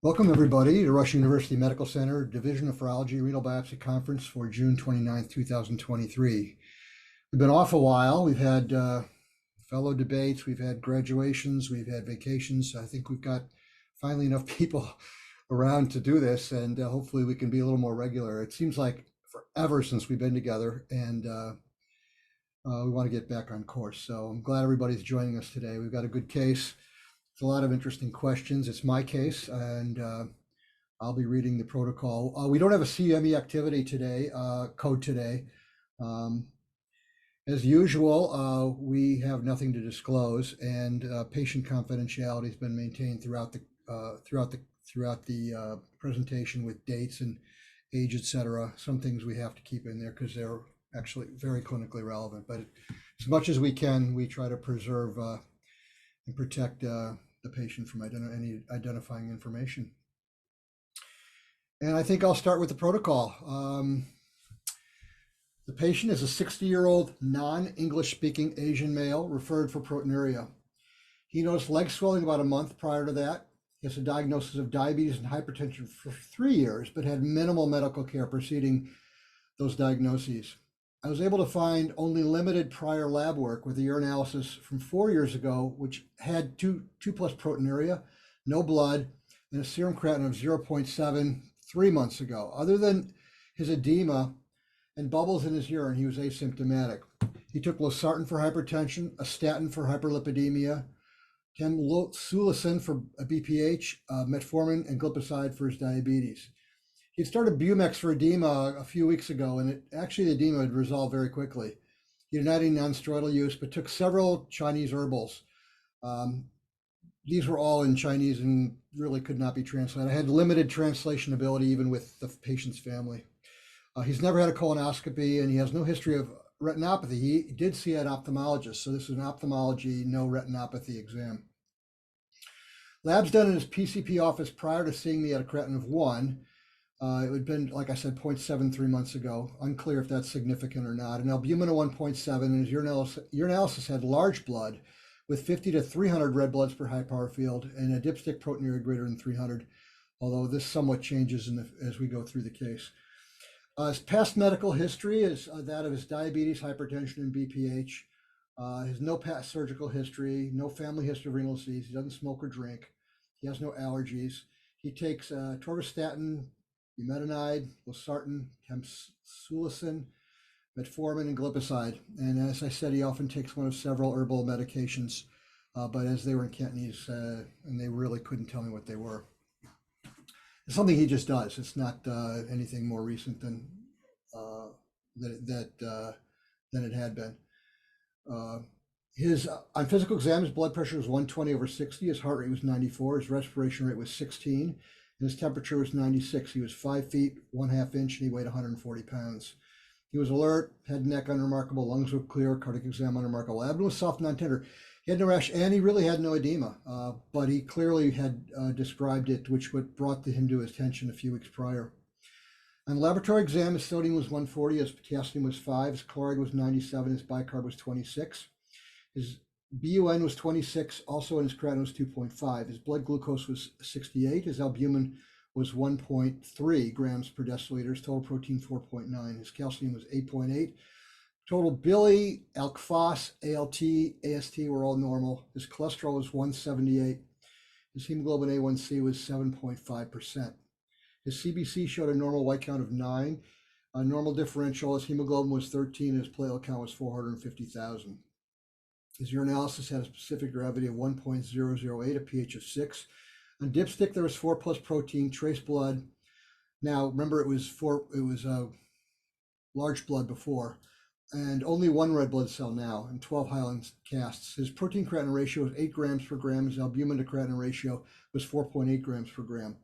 Welcome, everybody, to Rush University Medical Center Division of Nephrology Renal Biopsy Conference for June 29th, 2023. We've been off a while. We've had fellow debates, we've had graduations, we've had vacations. I think we've got finally enough people around to do this, and hopefully we can be a little more regular. It seems like forever since we've been together, and we want to get back on course. So I'm glad everybody's joining us today. We've got a good case. It's a lot of interesting questions. It's my case, and I'll be reading the protocol. We don't have a CME activity today, code today. As usual, we have nothing to disclose, and patient confidentiality has been maintained throughout the presentation with dates and age, etc. Some things we have to keep in there because they're actually very clinically relevant. But as much as we can, we try to preserve and protect the patient from any identifying information. And I think I'll start with the protocol. The patient is a 60-year-old non-English speaking Asian male referred for proteinuria. He noticed leg swelling about a month prior to that. He has a diagnosis of diabetes and hypertension for 3 years, but had minimal medical care preceding those diagnoses. I was able to find only limited prior lab work with a urinalysis from 4 years ago, which had 2+ proteinuria, no blood, and a serum creatinine of 0.7 3 months ago. Other than his edema and bubbles in his urine, he was asymptomatic. He took losartan for hypertension, a statin for hyperlipidemia, temsulacin for BPH, metformin, and glipizide for his diabetes. He started Bumex for edema a few weeks ago, and the edema had resolved very quickly. He did not any non-steroidal use, but took several Chinese herbals. These were all in Chinese and really could not be translated. I had limited translation ability even with the patient's family. He's never had a colonoscopy, and he has no history of retinopathy. He did see an ophthalmologist, so this is an ophthalmology, no retinopathy exam. Labs done in his PCP office prior to seeing me at a creatinine of 1. It had been, like I said, 0.7 3 months ago. Unclear if that's significant or not. An albumin of 1.7, and his urinalysis had large blood with 50 to 300 red bloods per high power field and a dipstick proteinuria greater than 300, although this somewhat changes as we go through the case. His past medical history is that of his diabetes, hypertension, and BPH. His no past surgical history, no family history of renal disease. He doesn't smoke or drink. He has no allergies. He takes atorvastatin, bumetanide, losartan, temsulacin, metformin, and glipizide. And as I said, he often takes one of several herbal medications, but as they were in Cantonese, and they really couldn't tell me what they were. It's something he just does. It's not anything more recent than it had been. On physical exam, his blood pressure was 120/60. His heart rate was 94. His respiration rate was 16. And his temperature was 96. He was 5 feet 1/2 inch, and he weighed 140 pounds. He was alert, head and neck unremarkable, lungs were clear, cardiac exam unremarkable, abdomen was soft, non-tender. He had no rash, and he really had no edema, but he clearly had described it, which brought him to his attention a few weeks prior. On laboratory exam, his sodium was 140, his potassium was 5, his chloride was 97, his bicarb was 26. His BUN was 26, also in his creatinine was 2.5. His blood glucose was 68. His albumin was 1.3 grams per deciliter. His total protein 4.9. His calcium was 8.8. Total bili, alk phos, ALT, AST were all normal. His cholesterol was 178. His hemoglobin A1C was 7.5%. His CBC showed a normal white count of 9. A normal differential, his hemoglobin was 13. His platelet count was 450,000. His urinalysis had a specific gravity of 1.008, a pH of 6. On dipstick, there was 4+ protein, trace blood. Now, remember, it was large blood before, and only 1 red blood cell now, and 12 hyaline casts. His protein creatinine ratio was 8 grams per gram. His albumin to creatinine ratio was 4.8 grams per gram.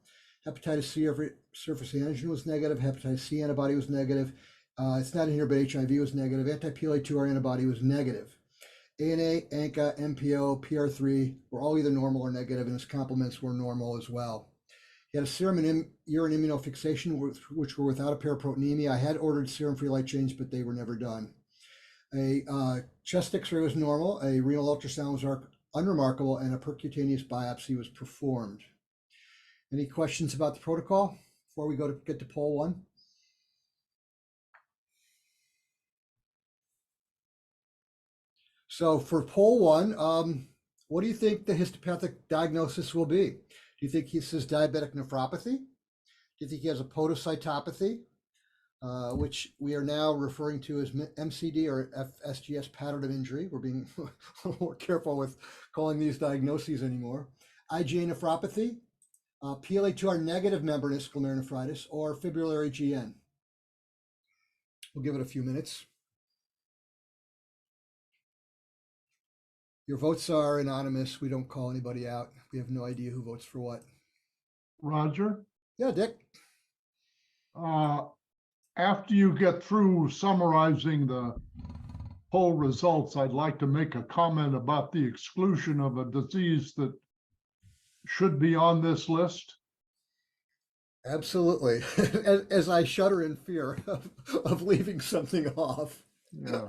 Hepatitis C surface antigen was negative. Hepatitis C antibody was negative. It's not in here, but HIV was negative. Anti-PLA2R antibody was negative. ANA, ANCA, MPO, PR3 were all either normal or negative, and his complements were normal as well. He had a serum and urine immunofixation, which were without a paraproteinemia. I had ordered serum-free light chains, but they were never done. A chest X-ray was normal, a renal ultrasound was unremarkable, and a percutaneous biopsy was performed. Any questions about the protocol before we get to poll one? So for poll one, what do you think the histopathic diagnosis will be? Do you think he says diabetic nephropathy? Do you think he has a podocytopathy, which we are now referring to as MCD or FSGS pattern of injury? We're being a little more careful with calling these diagnoses anymore. IgA nephropathy, PLA2R negative membranous glomerulonephritis, or fibrillary GN. We'll give it a few minutes. Your votes are anonymous. We don't call anybody out. We have no idea who votes for what. Roger, Yeah, Dick. after you get through summarizing the poll results, I'd like to make a comment about the exclusion of a disease that should be on this list. Absolutely. As I shudder in fear of leaving something off. Yeah.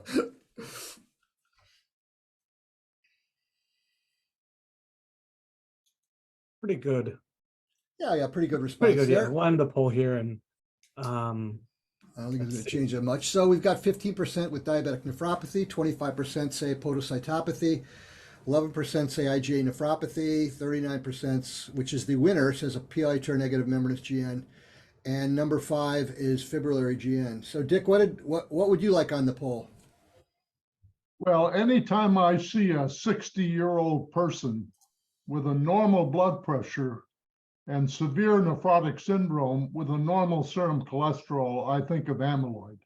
Pretty good. Yeah, pretty good response Pretty good, yeah. there. We'll end the poll here, and I don't think it's going to change that much. So we've got 15% with diabetic nephropathy, 25% say podocytopathy, 11% say IgA nephropathy, 39%, which is the winner, says a PLA2R negative membranous GN, and number 5 is fibrillary GN. So Dick, what would you like on the poll? Well, anytime I see a 60-year-old person with a normal blood pressure and severe nephrotic syndrome with a normal serum cholesterol, I think of amyloid.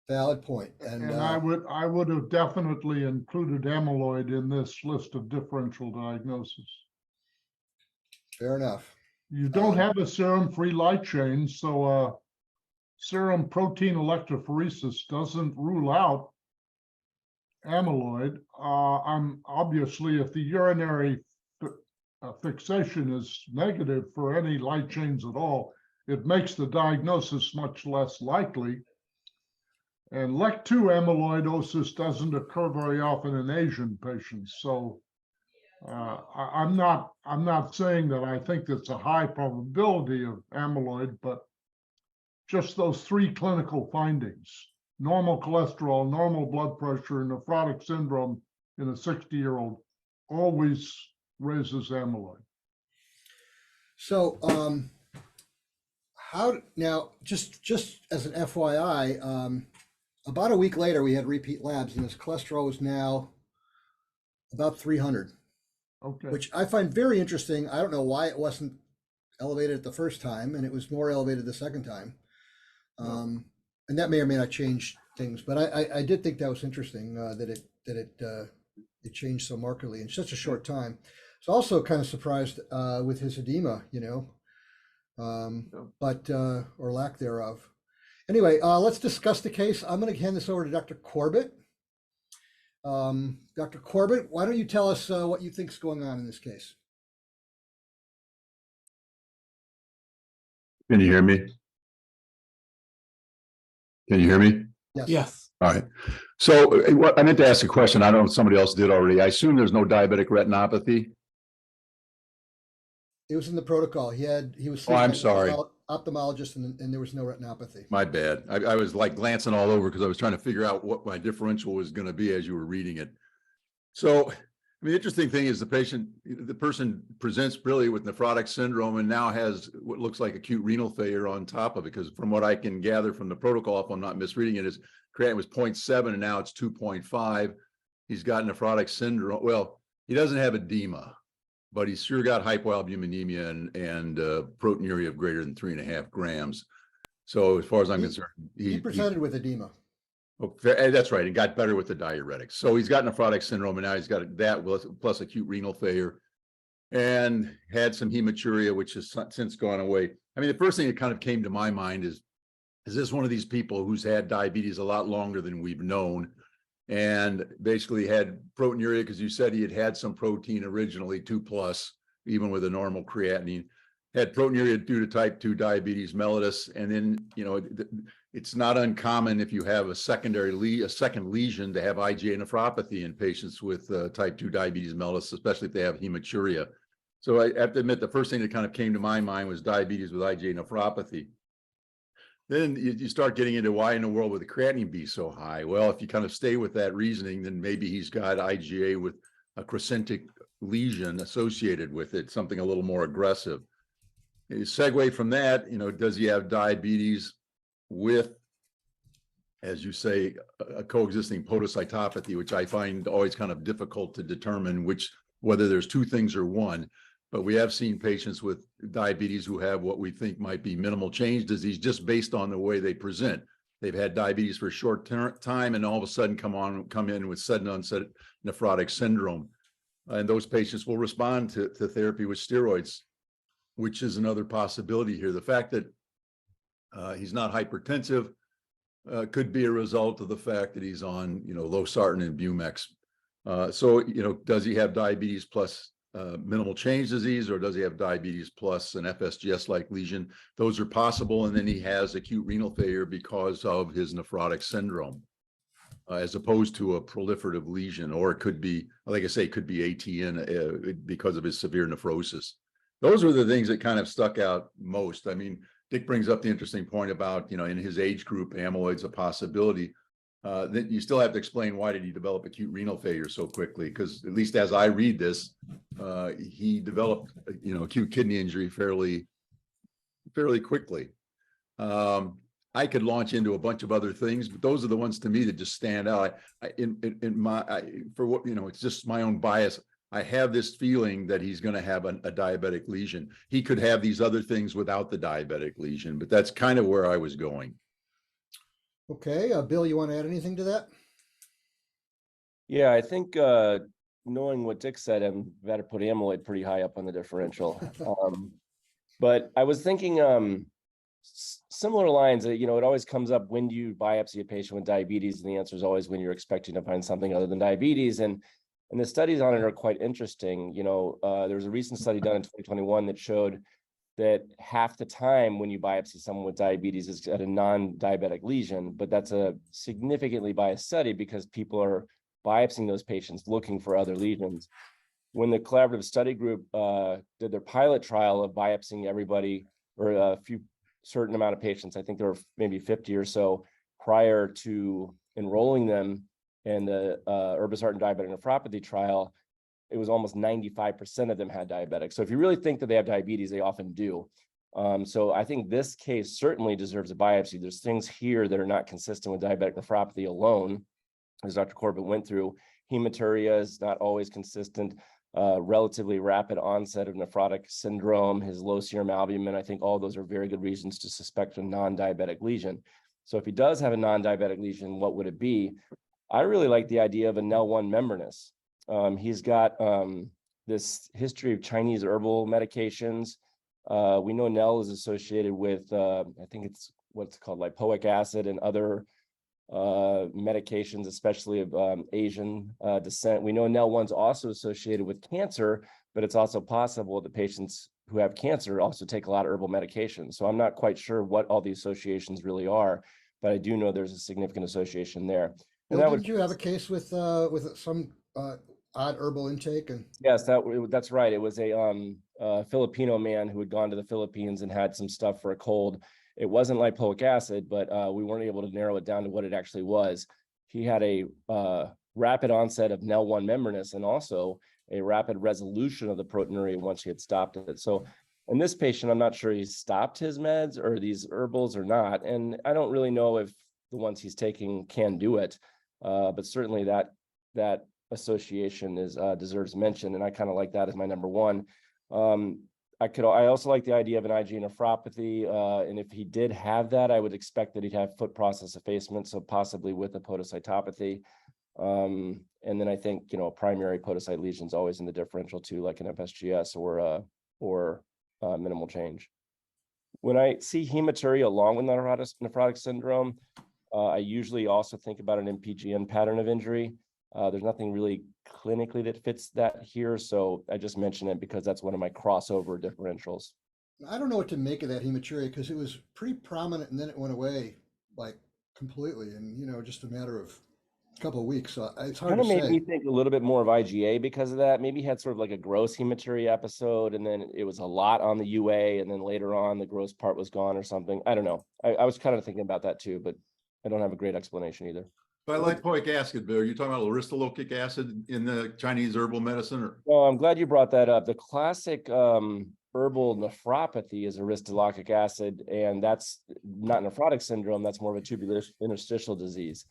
Valid point. And I would have definitely included amyloid in this list of differential diagnosis. Fair enough. You don't have a serum-free light chain, so serum protein electrophoresis doesn't rule out amyloid. I'm obviously, if the urinary fixation is negative for any light chains at all, it makes the diagnosis much less likely. And LEC2 amyloidosis doesn't occur very often in Asian patients. So I'm not saying that I think that's a high probability of amyloid, but just those 3 clinical findings: normal cholesterol, normal blood pressure, and nephrotic syndrome in a 60-year-old always raises amyloid. So how now, just as an FYI, about a week later we had repeat labs and his cholesterol was now about 300. Okay. Which I find very interesting. I don't know why it wasn't elevated the first time and it was more elevated the second time. And that may or may not change things, but I did think that was interesting, that it changed so markedly in such a short time. So also kind of surprised with his edema, but or lack thereof. Anyway, let's discuss the case. I'm going to hand this over to Dr. Corbett. Dr. Corbett, why don't you tell us what you think is going on in this case? Can you hear me? Can you hear me? Yes. yes. All right. So I meant to ask a question. I don't know if somebody else did already. I assume there's no diabetic retinopathy. It was in the protocol. He was. Oh, I'm sorry. Ophthalmologist, and there was no retinopathy. My bad. I was like glancing all over because I was trying to figure out what my differential was going to be as you were reading it. So, the interesting thing is the person presents really with nephrotic syndrome and now has what looks like acute renal failure on top of it, because from what I can gather from the protocol, if I'm not misreading it, his creatinine was 0.7 and now it's 2.5. He's got nephrotic syndrome. Well, he doesn't have edema, but he's sure got hypoalbuminemia and proteinuria of greater than 3.5 grams. So as far as I'm concerned, he presented with edema. Oh, that's right. It got better with the diuretics. So he's got nephrotic syndrome, and now he's got that plus acute renal failure, and had some hematuria, which has since gone away. I mean, the first thing that kind of came to my mind is this one of these people who's had diabetes a lot longer than we've known, and basically had proteinuria because you said he had some protein originally, 2+, even with a normal creatinine. Had proteinuria due to type 2 diabetes mellitus, and then it's not uncommon if you have a second lesion to have IgA nephropathy in patients with type 2 diabetes mellitus, especially if they have hematuria. So I have to admit, the first thing that kind of came to my mind was diabetes with IgA nephropathy. Then you start getting into why in the world would the creatinine be so high? Well, if you kind of stay with that reasoning, then maybe he's got IgA with a crescentic lesion associated with it, something a little more aggressive. You segue from that, does he have diabetes with, as you say, a coexisting podocytopathy, which I find always kind of difficult to determine whether there's two things or one. But we have seen patients with diabetes who have what we think might be minimal change disease just based on the way they present. They've had diabetes for a short time and all of a sudden come in with sudden onset nephrotic syndrome. And those patients will respond to therapy with steroids, which is another possibility here. The fact that he's not hypertensive could be a result of the fact that he's on, losartan and Bumex. So, does he have diabetes plus minimal change disease, or does he have diabetes plus an FSGS-like lesion? Those are possible. And then he has acute renal failure because of his nephrotic syndrome, as opposed to a proliferative lesion, or it could be, like I say, it could be ATN because of his severe nephrosis. Those are the things that kind of stuck out most. I mean, Dick brings up the interesting point about, in his age group, amyloid's a possibility. Then you still have to explain, why did he develop acute renal failure so quickly? Because at least as I read this, he developed, acute kidney injury fairly quickly. I could launch into a bunch of other things, but those are the ones to me that just stand out. It's just my own bias. I have this feeling that he's going to have a diabetic lesion. He could have these other things without the diabetic lesion, but that's kind of where I was going. Okay, Bill, you want to add anything to that? Yeah, I think knowing what Dick said, I'm better put amyloid pretty high up on the differential. But I was thinking similar lines that, it always comes up, when do you biopsy a patient with diabetes? And the answer is always when you're expecting to find something other than diabetes. And the studies on it are quite interesting. There was a recent study done in 2021 that showed that half the time when you biopsy someone with diabetes is at a non-diabetic lesion, but that's a significantly biased study because people are biopsying those patients looking for other lesions. When the collaborative study group did their pilot trial of biopsying everybody, or a few certain amount of patients, I think there were maybe 50 or so, prior to enrolling them in the irbesartan diabetic nephropathy trial, it was almost 95% of them had diabetic. So if you really think that they have diabetes, they often do. So I think this case certainly deserves a biopsy. There's things here that are not consistent with diabetic nephropathy alone, as Dr. Corbett went through. Hematuria is not always consistent. Relatively rapid onset of nephrotic syndrome, his low serum albumin. I think all those are very good reasons to suspect a non-diabetic lesion. So if he does have a non-diabetic lesion, what would it be? I really like the idea of a NEL1 membranous. He's got this history of Chinese herbal medications. We know NEL is associated with, I think it's what's called lipoic acid and other medications, especially of Asian descent. We know NEL1 is also associated with cancer, but it's also possible that patients who have cancer also take a lot of herbal medications. So I'm not quite sure what all the associations really are, but I do know there's a significant association there. And Bill, didn't you have a case with some odd herbal intake? And yes, that's right. It was a Filipino man who had gone to the Philippines and had some stuff for a cold. It wasn't lipoic acid, but we weren't able to narrow it down to what it actually was. He had a rapid onset of NEL1 membranous and also a rapid resolution of the proteinuria once he had stopped it. So in this patient, I'm not sure he stopped his meds or these herbals or not. And I don't really know if the ones he's taking can do it. But certainly that association is deserves mention. And I kind of like that as my number one. I also like the idea of an IgA nephropathy, and if he did have that, I would expect that he'd have foot process effacement, so possibly with a podocytopathy. And then I think, a primary podocyte lesion is always in the differential too, like an FSGS or minimal change. When I see hematuria along with nephrotic syndrome, I usually also think about an MPGN pattern of injury. There's nothing really clinically that fits that here, so I just mention it because that's one of my crossover differentials. I don't know what to make of that hematuria because it was pretty prominent and then it went away like completely, and just a matter of couple of weeks. So it's hard Kind to of made say. me think a little bit more of IgA because of that. Maybe he had sort of like a gross hematuria episode, and then it was a lot on the UA, and then later on the gross part was gone or something. I don't know. I was kind of thinking about that too, but I don't have a great explanation either. By lipoic acid, Bill, you're talking about aristolochic acid in the Chinese herbal medicine, or? Well, I'm glad you brought that up. The classic herbal nephropathy is aristolochic acid, and that's not nephrotic syndrome. That's more of a tubular interstitial disease.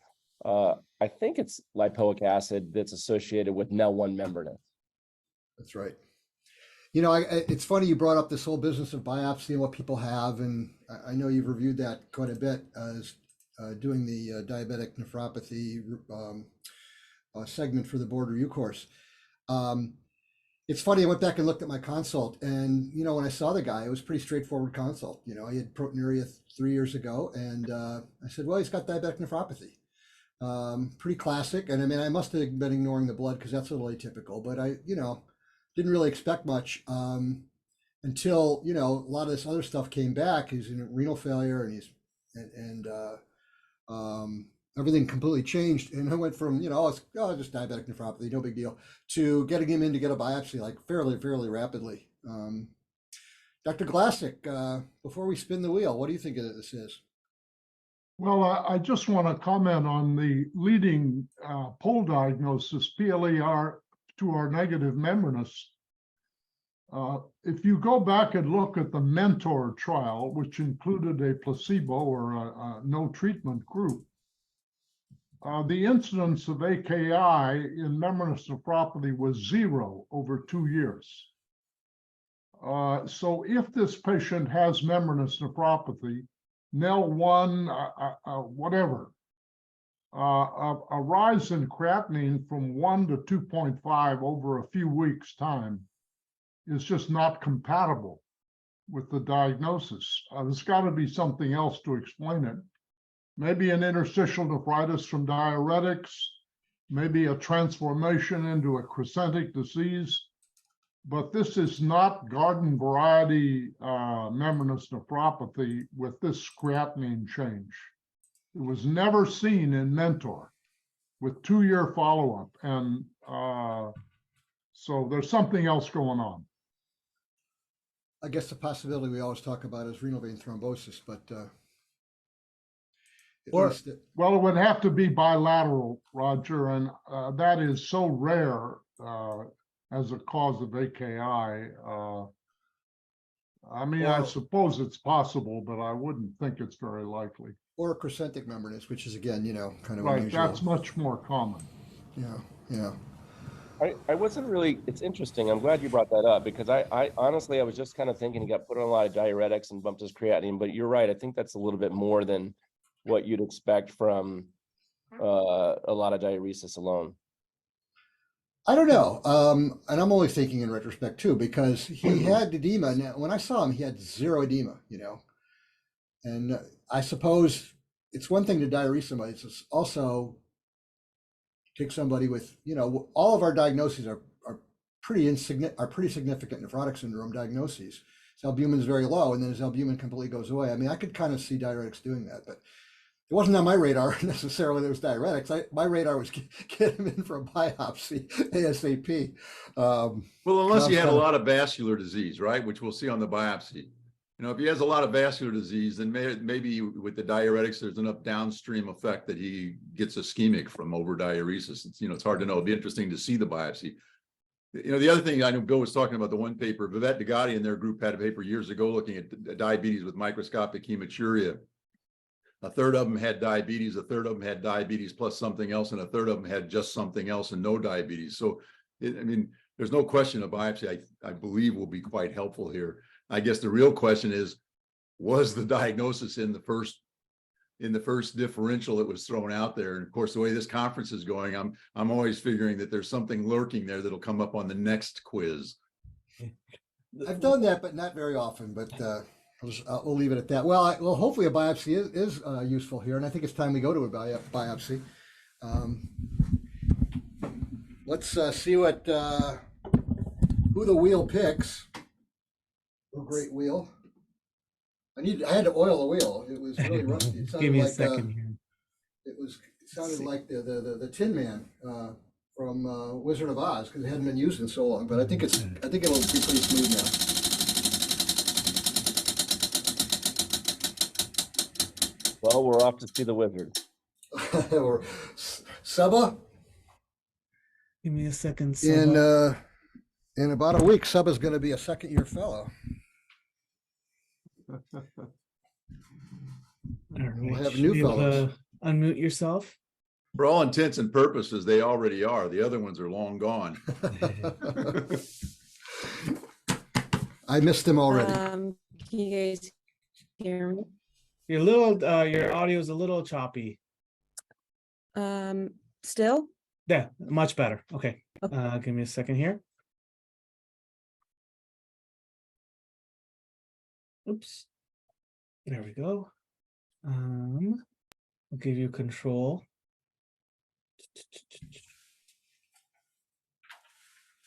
I think it's lipoic acid that's associated with NEL1 membranous. That's right. You know, it's funny you brought up this whole business of biopsy and what people have, and I know you've reviewed that quite a bit as doing the diabetic nephropathy segment for the board review course. It's funny, I went back and looked at my consult, and you know, when I saw the guy, it was a pretty straightforward consult. You know, he had proteinuria 3 years ago, and I said, well, he's got diabetic nephropathy. Pretty classic, and I mean, I must have been ignoring the blood because that's a little atypical, but I, you know, didn't really expect much until, you know, a lot of this other stuff came back. He's in renal failure, and everything completely changed. And I went from, you know, it's just diabetic nephropathy, no big deal, to getting him in to get a biopsy like fairly rapidly. Dr. Glassick, before we spin the wheel, what do you think of this is? Well, I just want to comment on the leading poll diagnosis, PLER2R negative membranous. If you go back and look at the Mentor trial, which included a placebo or a no treatment group, the incidence of AKI in membranous nephropathy was 0 over 2 years. So if this patient has membranous nephropathy, NEL1, whatever, a rise in creatinine from 1 to 2.5 over a few weeks' time is just not compatible with the diagnosis. There's got to be something else to explain it. Maybe an interstitial nephritis from diuretics, maybe a transformation into a crescentic disease. But this is not garden variety membranous nephropathy with this creatinine change. It was never seen in Mentor with 2-year follow-up. And so there's something else going on. I guess the possibility we always talk about is renal vein thrombosis, but well, it would have to be bilateral, Roger, and that is so rare as a cause of AKI. I mean, I suppose it's possible, but I wouldn't think it's very likely. Or a crescentic membranous, which is, again, you know, kind of right. Unusual. That's much more common. Yeah. I wasn't really, it's interesting. I'm glad you brought that up because I honestly, I was just kind of thinking he got put on a lot of diuretics and bumped his creatinine, but you're right. I think that's a little bit more than what you'd expect from a lot of diuresis alone. I don't know. And I'm only thinking in retrospect too, because he had edema. Now, when I saw him, he had 0 edema, you know, and I suppose it's one thing to diurese somebody. It's also take somebody with, you know, all of our diagnoses are pretty significant nephrotic syndrome diagnoses. His albumin is very low, and then his albumin completely goes away. I mean, I could kind of see diuretics doing that, but it wasn't on my radar necessarily. There was diuretics. My radar was get him in for a biopsy ASAP. Well, unless he had a lot of vascular disease, right? Which we'll see on the biopsy. You know, if he has a lot of vascular disease, then maybe with the diuretics, there's enough downstream effect that he gets ischemic from over diuresis. It's, you know, it's hard to know. It'd be interesting to see the biopsy. You know, the other thing I know Bill was talking about, the one paper, Vivek Dagati and their group had a paper years ago looking at diabetes with microscopic hematuria. A third of them had diabetes, a third of them had diabetes plus something else, and a third of them had just something else and no diabetes. So, I mean, there's no question a biopsy, I believe, will be quite helpful here. I guess the real question is, was the diagnosis in the first differential that was thrown out there? And of course, the way this conference is going, I'm always figuring that there's something lurking there that'll come up on the next quiz. I've done that, but not very often. But we'll leave it at that. Well, hopefully a biopsy is useful here, and I think it's time we go to a biopsy. Let's see what who the wheel picks. Oh, great wheel. I had to oil the wheel. It was really rusty. It Give me a like, second here. It was It sounded like the Tin Man from Wizard of Oz because it hadn't been used in so long. But I think it'll be pretty smooth now. Well, we're off to see the wizard. Or Saba Give me a second. Saba. in about a week. Saba's going to be a second-year fellow. All we'll right, have should new be able fellows. to unmute yourself. For all intents and purposes, they already are. The other ones are long gone. I missed him already. Can you guys hear me? Your audio is a little choppy. Still? Yeah, much better. Okay. Okay. Give me a second here. Oops. There we go. I'll give you control.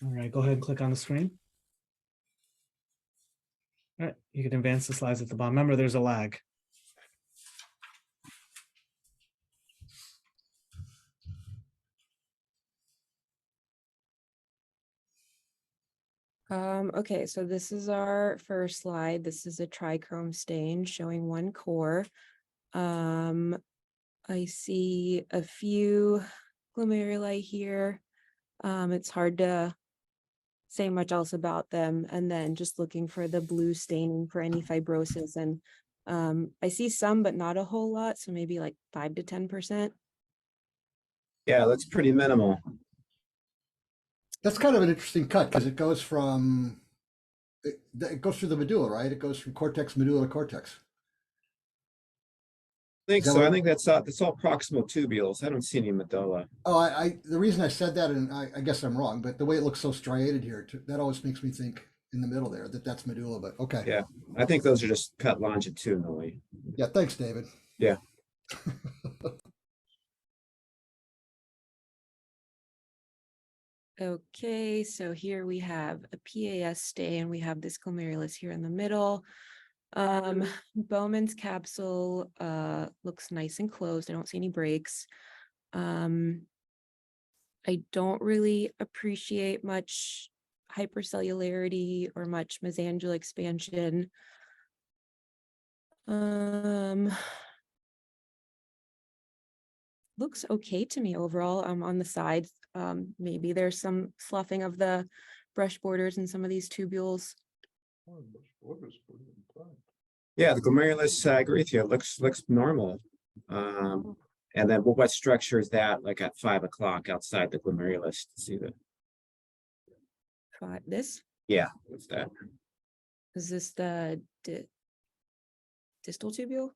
All right, go ahead and click on the screen. All right, you can advance the slides at the bottom. Remember, there's a lag. Okay, so this is our first slide. This is a trichrome stain showing one core. I see a few glomeruli here. It's hard to say much else about them. And then just looking for the blue staining for any fibrosis. And I see some, but not a whole lot. So maybe like 5 to 10%. Yeah, that's pretty minimal. That's kind of an interesting cut because it goes from it goes through the medulla, right? It goes from cortex medulla to cortex. I think Is that so. I what- think that's all proximal tubules. I don't see any medulla. Oh, the reason I said that, and I guess I'm wrong, but the way it looks so striated here, that always makes me think in the middle there that's medulla. But okay. Yeah. I think those are just cut longitudinally. Yeah. Thanks, David. Yeah. Okay, so here we have a PAS stain. We have this glomerulus here in the middle. Bowman's capsule looks nice and closed. I don't see any breaks. I don't really appreciate much hypercellularity or much mesangial expansion. Looks okay to me overall. On the sides, maybe there's some sloughing of the brush borders in some of these tubules. Yeah, the glomerulus, I agree with you. It looks normal. And then what structure is that like at 5 o'clock outside the glomerulus to see the This yeah, what's that? is this the distal tubule?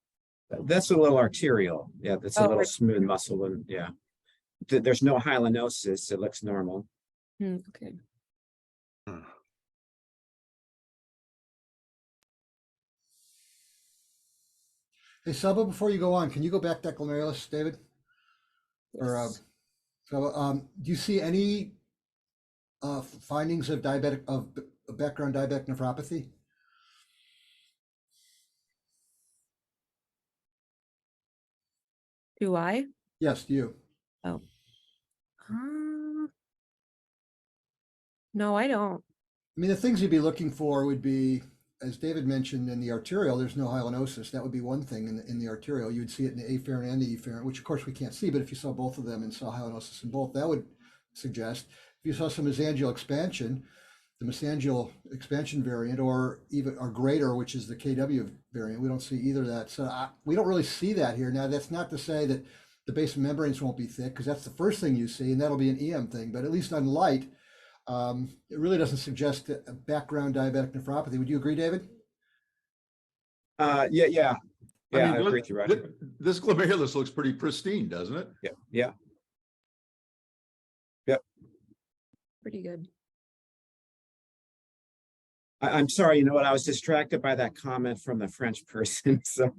That's a little arterial. Yeah, that's a Oh, little right. smooth muscle and yeah. There's no hyalinosis. It looks normal. Okay. Hey, Saba, before you go on, can you go back that glomerulus, David? Or Yes. do you see any findings of background diabetic nephropathy? Do I? Yes, do you? No, I don't. I mean, the things you'd be looking for would be, as David mentioned, in the arterial, there's no hyalinosis. That would be one thing in the arterial. You would see it in the afferent and the efferent, which of course we can't see, but if you saw both of them and saw hyalinosis in both, that would suggest. If you saw some mesangial expansion, the mesangial expansion variant, or greater, which is the KW variant, we don't see either of that. So we don't really see that here. Now, that's not to say that the basement membranes won't be thick, because that's the first thing you see, and that'll be an EM thing. But at least on light, it really doesn't suggest a background diabetic nephropathy. Would you agree, David? Yeah. I mean, I agree with you, Roger. This glomerulus looks pretty pristine, doesn't it? Yeah. Pretty good. I'm sorry, you know what? I was distracted by that comment from the French person, so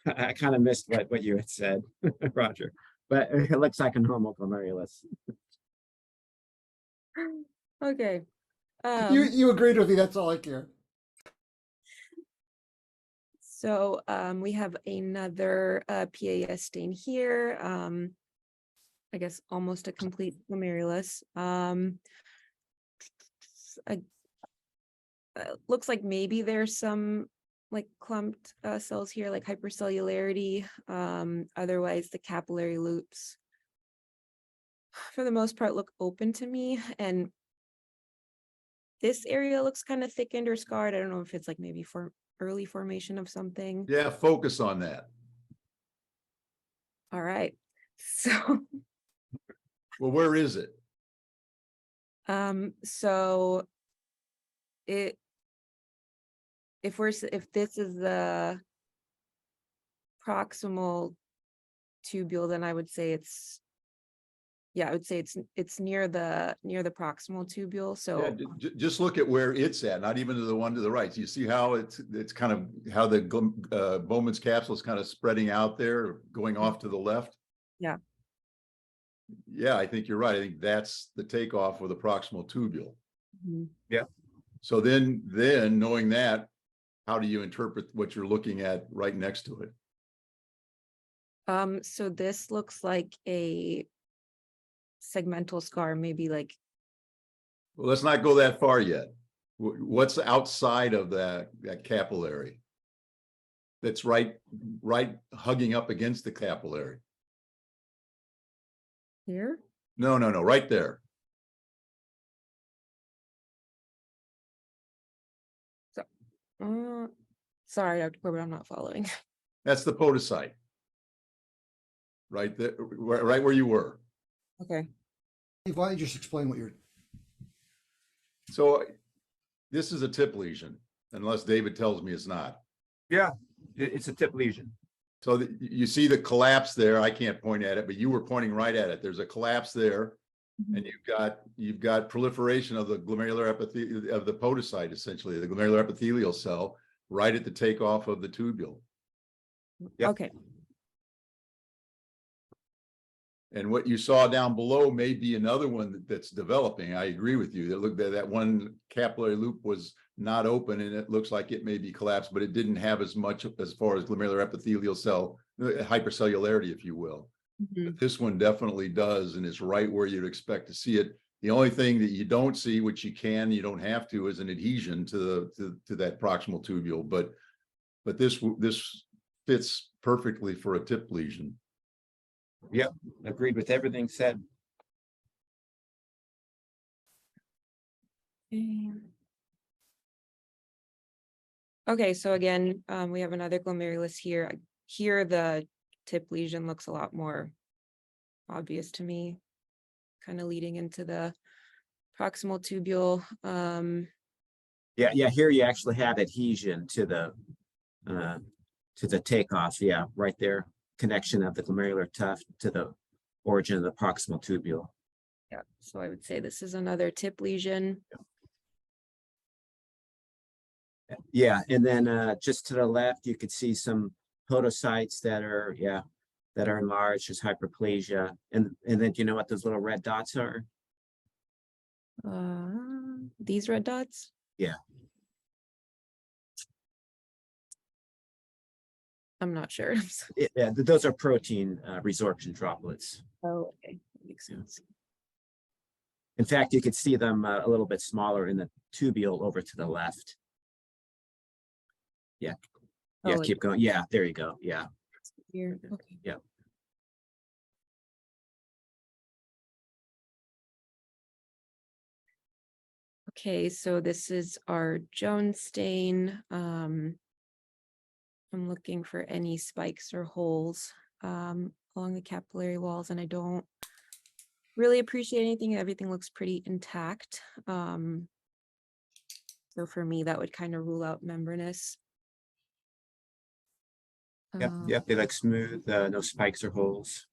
I kind of missed what you had said, Roger. But it looks like a normal glomerulus. Okay. You agreed with me. That's all I care. So we have another PAS stain here. I guess, almost a complete glomerulus. Looks like maybe there's some like clumped cells here, like hypercellularity. Otherwise, the capillary loops, for the most part, look open to me. And this area looks kind of thickened or scarred. I don't know if it's like maybe for early formation of something. Yeah, focus on that. All right. So, Well, where is it? so if this is the proximal tubule, then I would say it's near the proximal tubule. So Yeah, just look at where it's at, not even to the one to the right. You see how it's kind of how the Bowman's capsule is kind of spreading out there, going off to the left. Yeah. Yeah, I think you're right. I think that's the takeoff of the proximal tubule. Mhm. So then knowing that, how do you interpret what you're looking at right next to it? So this looks like a segmental scar, maybe like, Well, let's not go that far yet. What's outside of that capillary? That's right hugging up against the capillary. here. No, right there. Sorry, Dr. Corbett, I'm not following. That's the podocyte. Right there, right where you were. Okay. Why don't you just explain what you're, So this is a tip lesion, unless David tells me it's not. Yeah, it's a tip lesion. So you see the collapse there. I can't point at it, but you were pointing right at it. There's a collapse there, and you've got proliferation of the glomerular epithelial of the podocyte, essentially the glomerular epithelial cell, right at the takeoff of the tubule. Yep. Okay. And what you saw down below may be another one that's developing. I agree with you. That looked at that one capillary loop was not open, and it looks like it may be collapsed, but it didn't have as much as far as glomerular epithelial cell hypercellularity, if you will. But this one definitely does, and it's right where you'd expect to see it. The only thing that you don't see, which you don't have to, is an adhesion to that proximal tubule. But this fits perfectly for a tip lesion. Yep, agreed with everything said. Okay, so again, we have another glomerulus here. Here, the tip lesion looks a lot more obvious to me, kind of leading into the proximal tubule. Yeah, here you actually have adhesion to the takeoff. Yeah, right there. Connection of the glomerular tuft to the origin of the proximal tubule. Yeah, so I would say this is another tip lesion. Yeah, and then just to the left, you could see some podocytes that are enlarged, as hyperplasia. And then do you know what those little red dots are? These red dots? Yeah. I'm not sure. Yeah, those are protein resorption droplets. Oh, okay, that makes sense. In fact, you could see them a little bit smaller in the tubule over to the left. Yeah. Yeah, Oh, keep going. Yeah, there you go. Yeah. here, okay. Yeah. Okay, so this is our Jones stain. I'm looking for any spikes or holes along the capillary walls, and I don't really appreciate anything. Everything looks pretty intact. So for me, that would kind of rule out membranous. Yep, they look smooth, no spikes or holes.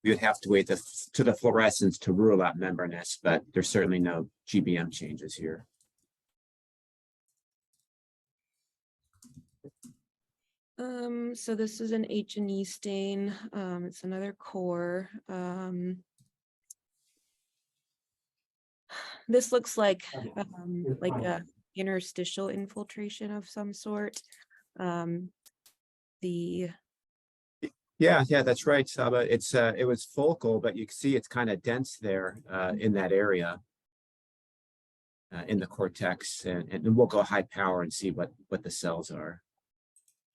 We would have to wait to the fluorescence to rule out membranous, but there's certainly no GBM changes here. So this is an H&E stain. It's another core. This looks like a interstitial infiltration of some sort. Yeah, that's right, Saba. It was focal, but you can see it's kind of dense there in that area. In the cortex, and we'll go high power and see what the cells are.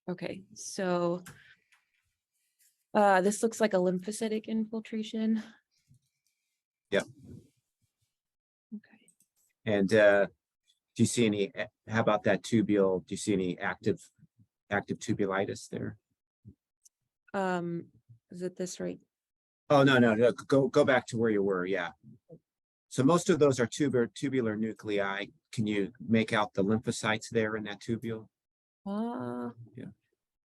Okay, so this looks like a lymphocytic infiltration. Yep. Okay. And do you see any, how about that tubule? Do you see any active tubulitis there? Is it this right? Oh, no, go back to where you were. Yeah. So most of those are tubular nuclei. Can you make out the lymphocytes there in that tubule?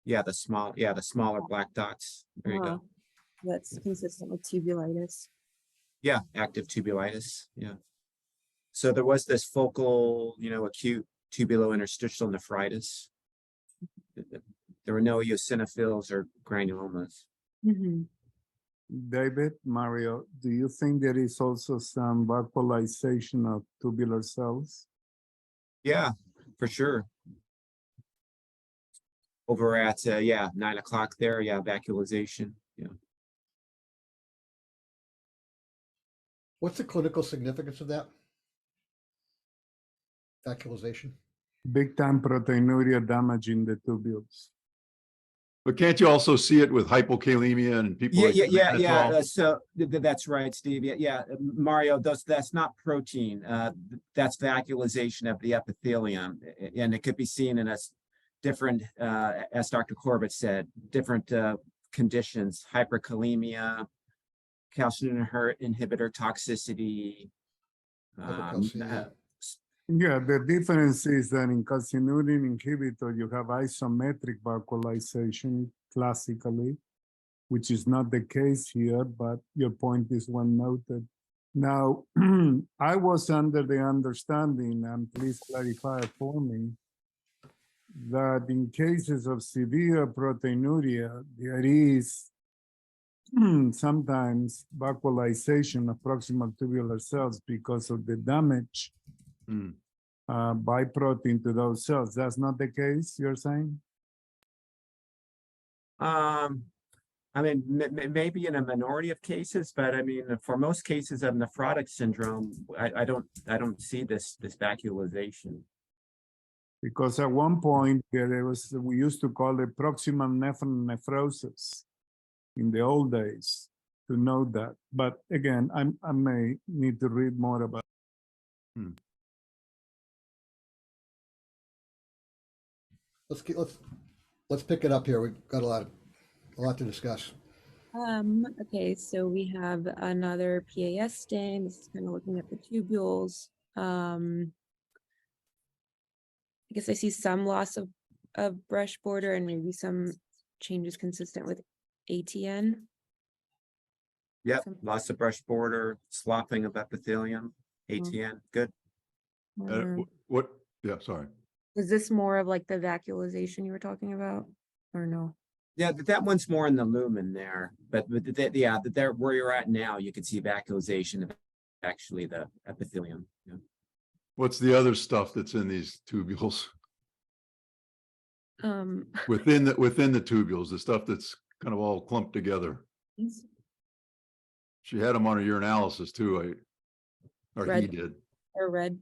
Yeah, the smaller black dots. There you go. That's consistent with tubulitis. Yeah, active tubulitis. Yeah. So there was this focal, acute tubulointerstitial nephritis. There were no eosinophils or granulomas. Mm-hmm. David, Mario, do you think there is also some vacuolization of tubular cells? Yeah, for sure. Over at 9 o'clock there, vacuolization. Yeah. What's the clinical significance of that? Vacuolization? Big time proteinuria damaging the tubules. But can't you also see it with hypokalemia and people? like Renal? So that's right, Steve. Yeah, Mario. That's not protein. That's vacuolization of the epithelium, and it could be seen in a different, as Dr. Corbett said, different conditions: hyperkalemia, calcium inhibitor toxicity. Yeah, the difference is that in calcineurin inhibitor, you have isometric vacuolization classically, which is not the case here, but your point is well noted. Now, I was under the understanding, and please clarify for me, that in cases of severe proteinuria, there is sometimes vacuolization of proximal tubular cells because of the damage by protein to those cells. That's not the case, you're saying? I mean, maybe in a minority of cases, but I mean, for most cases of nephrotic syndrome, I don't see this vacuolization. Because at one point we used to call it proximal nephrosis in the old days to know that. But again, I may need to read more about it. Let's pick it up here. We've got a lot to discuss. Okay, so we have another PAS stain. This is kind of looking at the tubules. I guess I see some loss of brush border and maybe some changes consistent with ATN. Yep, loss of brush border, slopping of epithelium, ATN, good. Yeah, sorry. Is this more of like the vacuolization you were talking about, or no? Yeah, that one's more in the lumen there, but there where you're at now, you can see vacuolization of actually the epithelium. Yeah. What's the other stuff that's in these tubules? Within the tubules, the stuff that's kind of all clumped together. She had them on her urinalysis too, or red, he did. Or red,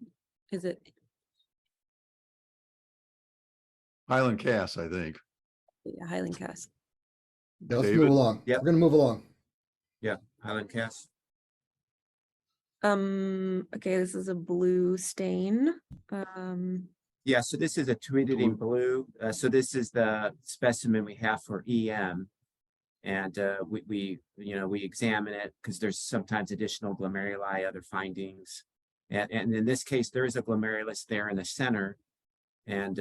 is it? Highland Cass, I think. Yeah, Highland Cass. Yeah, let's move along. Yep. We're going to move along. Yeah, Highland Cass. Okay, this is a blue stain. Yeah, so this is a tuidine blue. So this is the specimen we have for EM. And we examine it because there's sometimes additional glomeruli, other findings. And in this case, there is a glomerulus there in the center. And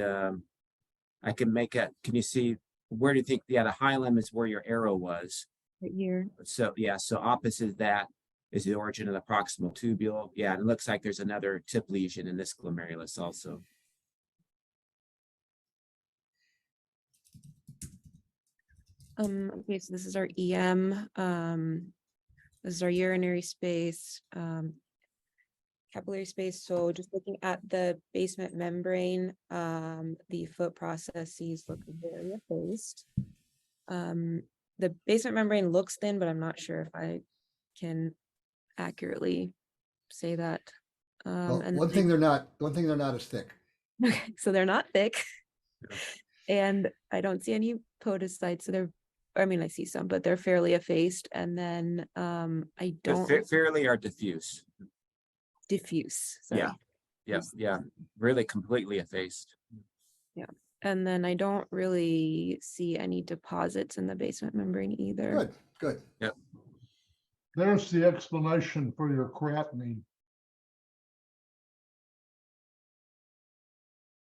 I can make it, can you see, where do you think, the high limb is where your arrow was. Right here. So yeah, so opposite that is the origin of the proximal tubule. Yeah, and it looks like there's another tip lesion in this glomerulus also. Okay, so this is our EM. This is our urinary space, capillary space. So just looking at the basement membrane, the foot processes look very effaced. the basement membrane looks thin, but I'm not sure if I can accurately say that. Well, And one thing they're not is thick. okay, so they're not thick. Yeah. And I don't see any podocytes, so I mean, I see some, but they're fairly effaced. And then I But don't fairly are diffuse. diffuse. Sorry. Yeah. Yeah, really completely effaced. And then I don't really see any deposits in the basement membrane either. Good. There's the explanation for your creatinine.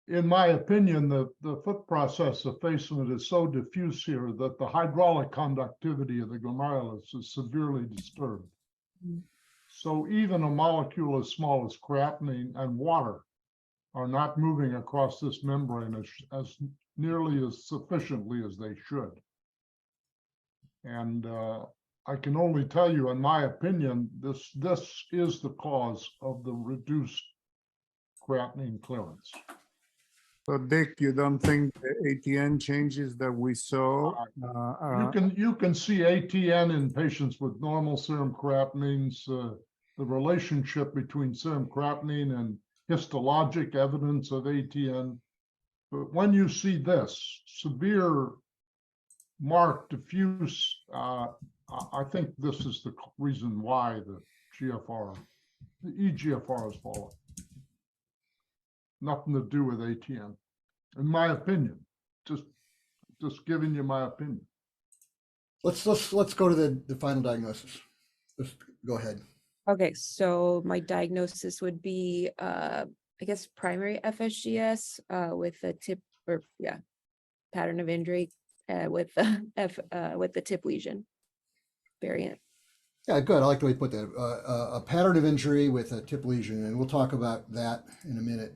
In my opinion, the foot process effacement is so diffuse here that the hydraulic conductivity of the glomerulus is severely disturbed. Mm. So even a molecule as small as creatinine and water are not moving across this membrane as nearly as sufficiently as they should. And I can only tell you, in my opinion, this is the cause of the reduced creatinine clearance. So Dick, you don't think the ATN changes that we saw? You can see ATN in patients with normal serum creatinines, the relationship between serum creatinine and histologic evidence of ATN. But when you see this severe, marked, diffuse, I think this is the reason why the eGFR is falling. Nothing to do with ATN, in my opinion. Just giving you my opinion. Let's go to the final diagnosis. Just go ahead. Okay, so my diagnosis would be I guess primary FSGS with a tip pattern of injury with the tip lesion variant. Yeah, good. I like the way you put that. A pattern of injury with a tip lesion, and we'll talk about that in a minute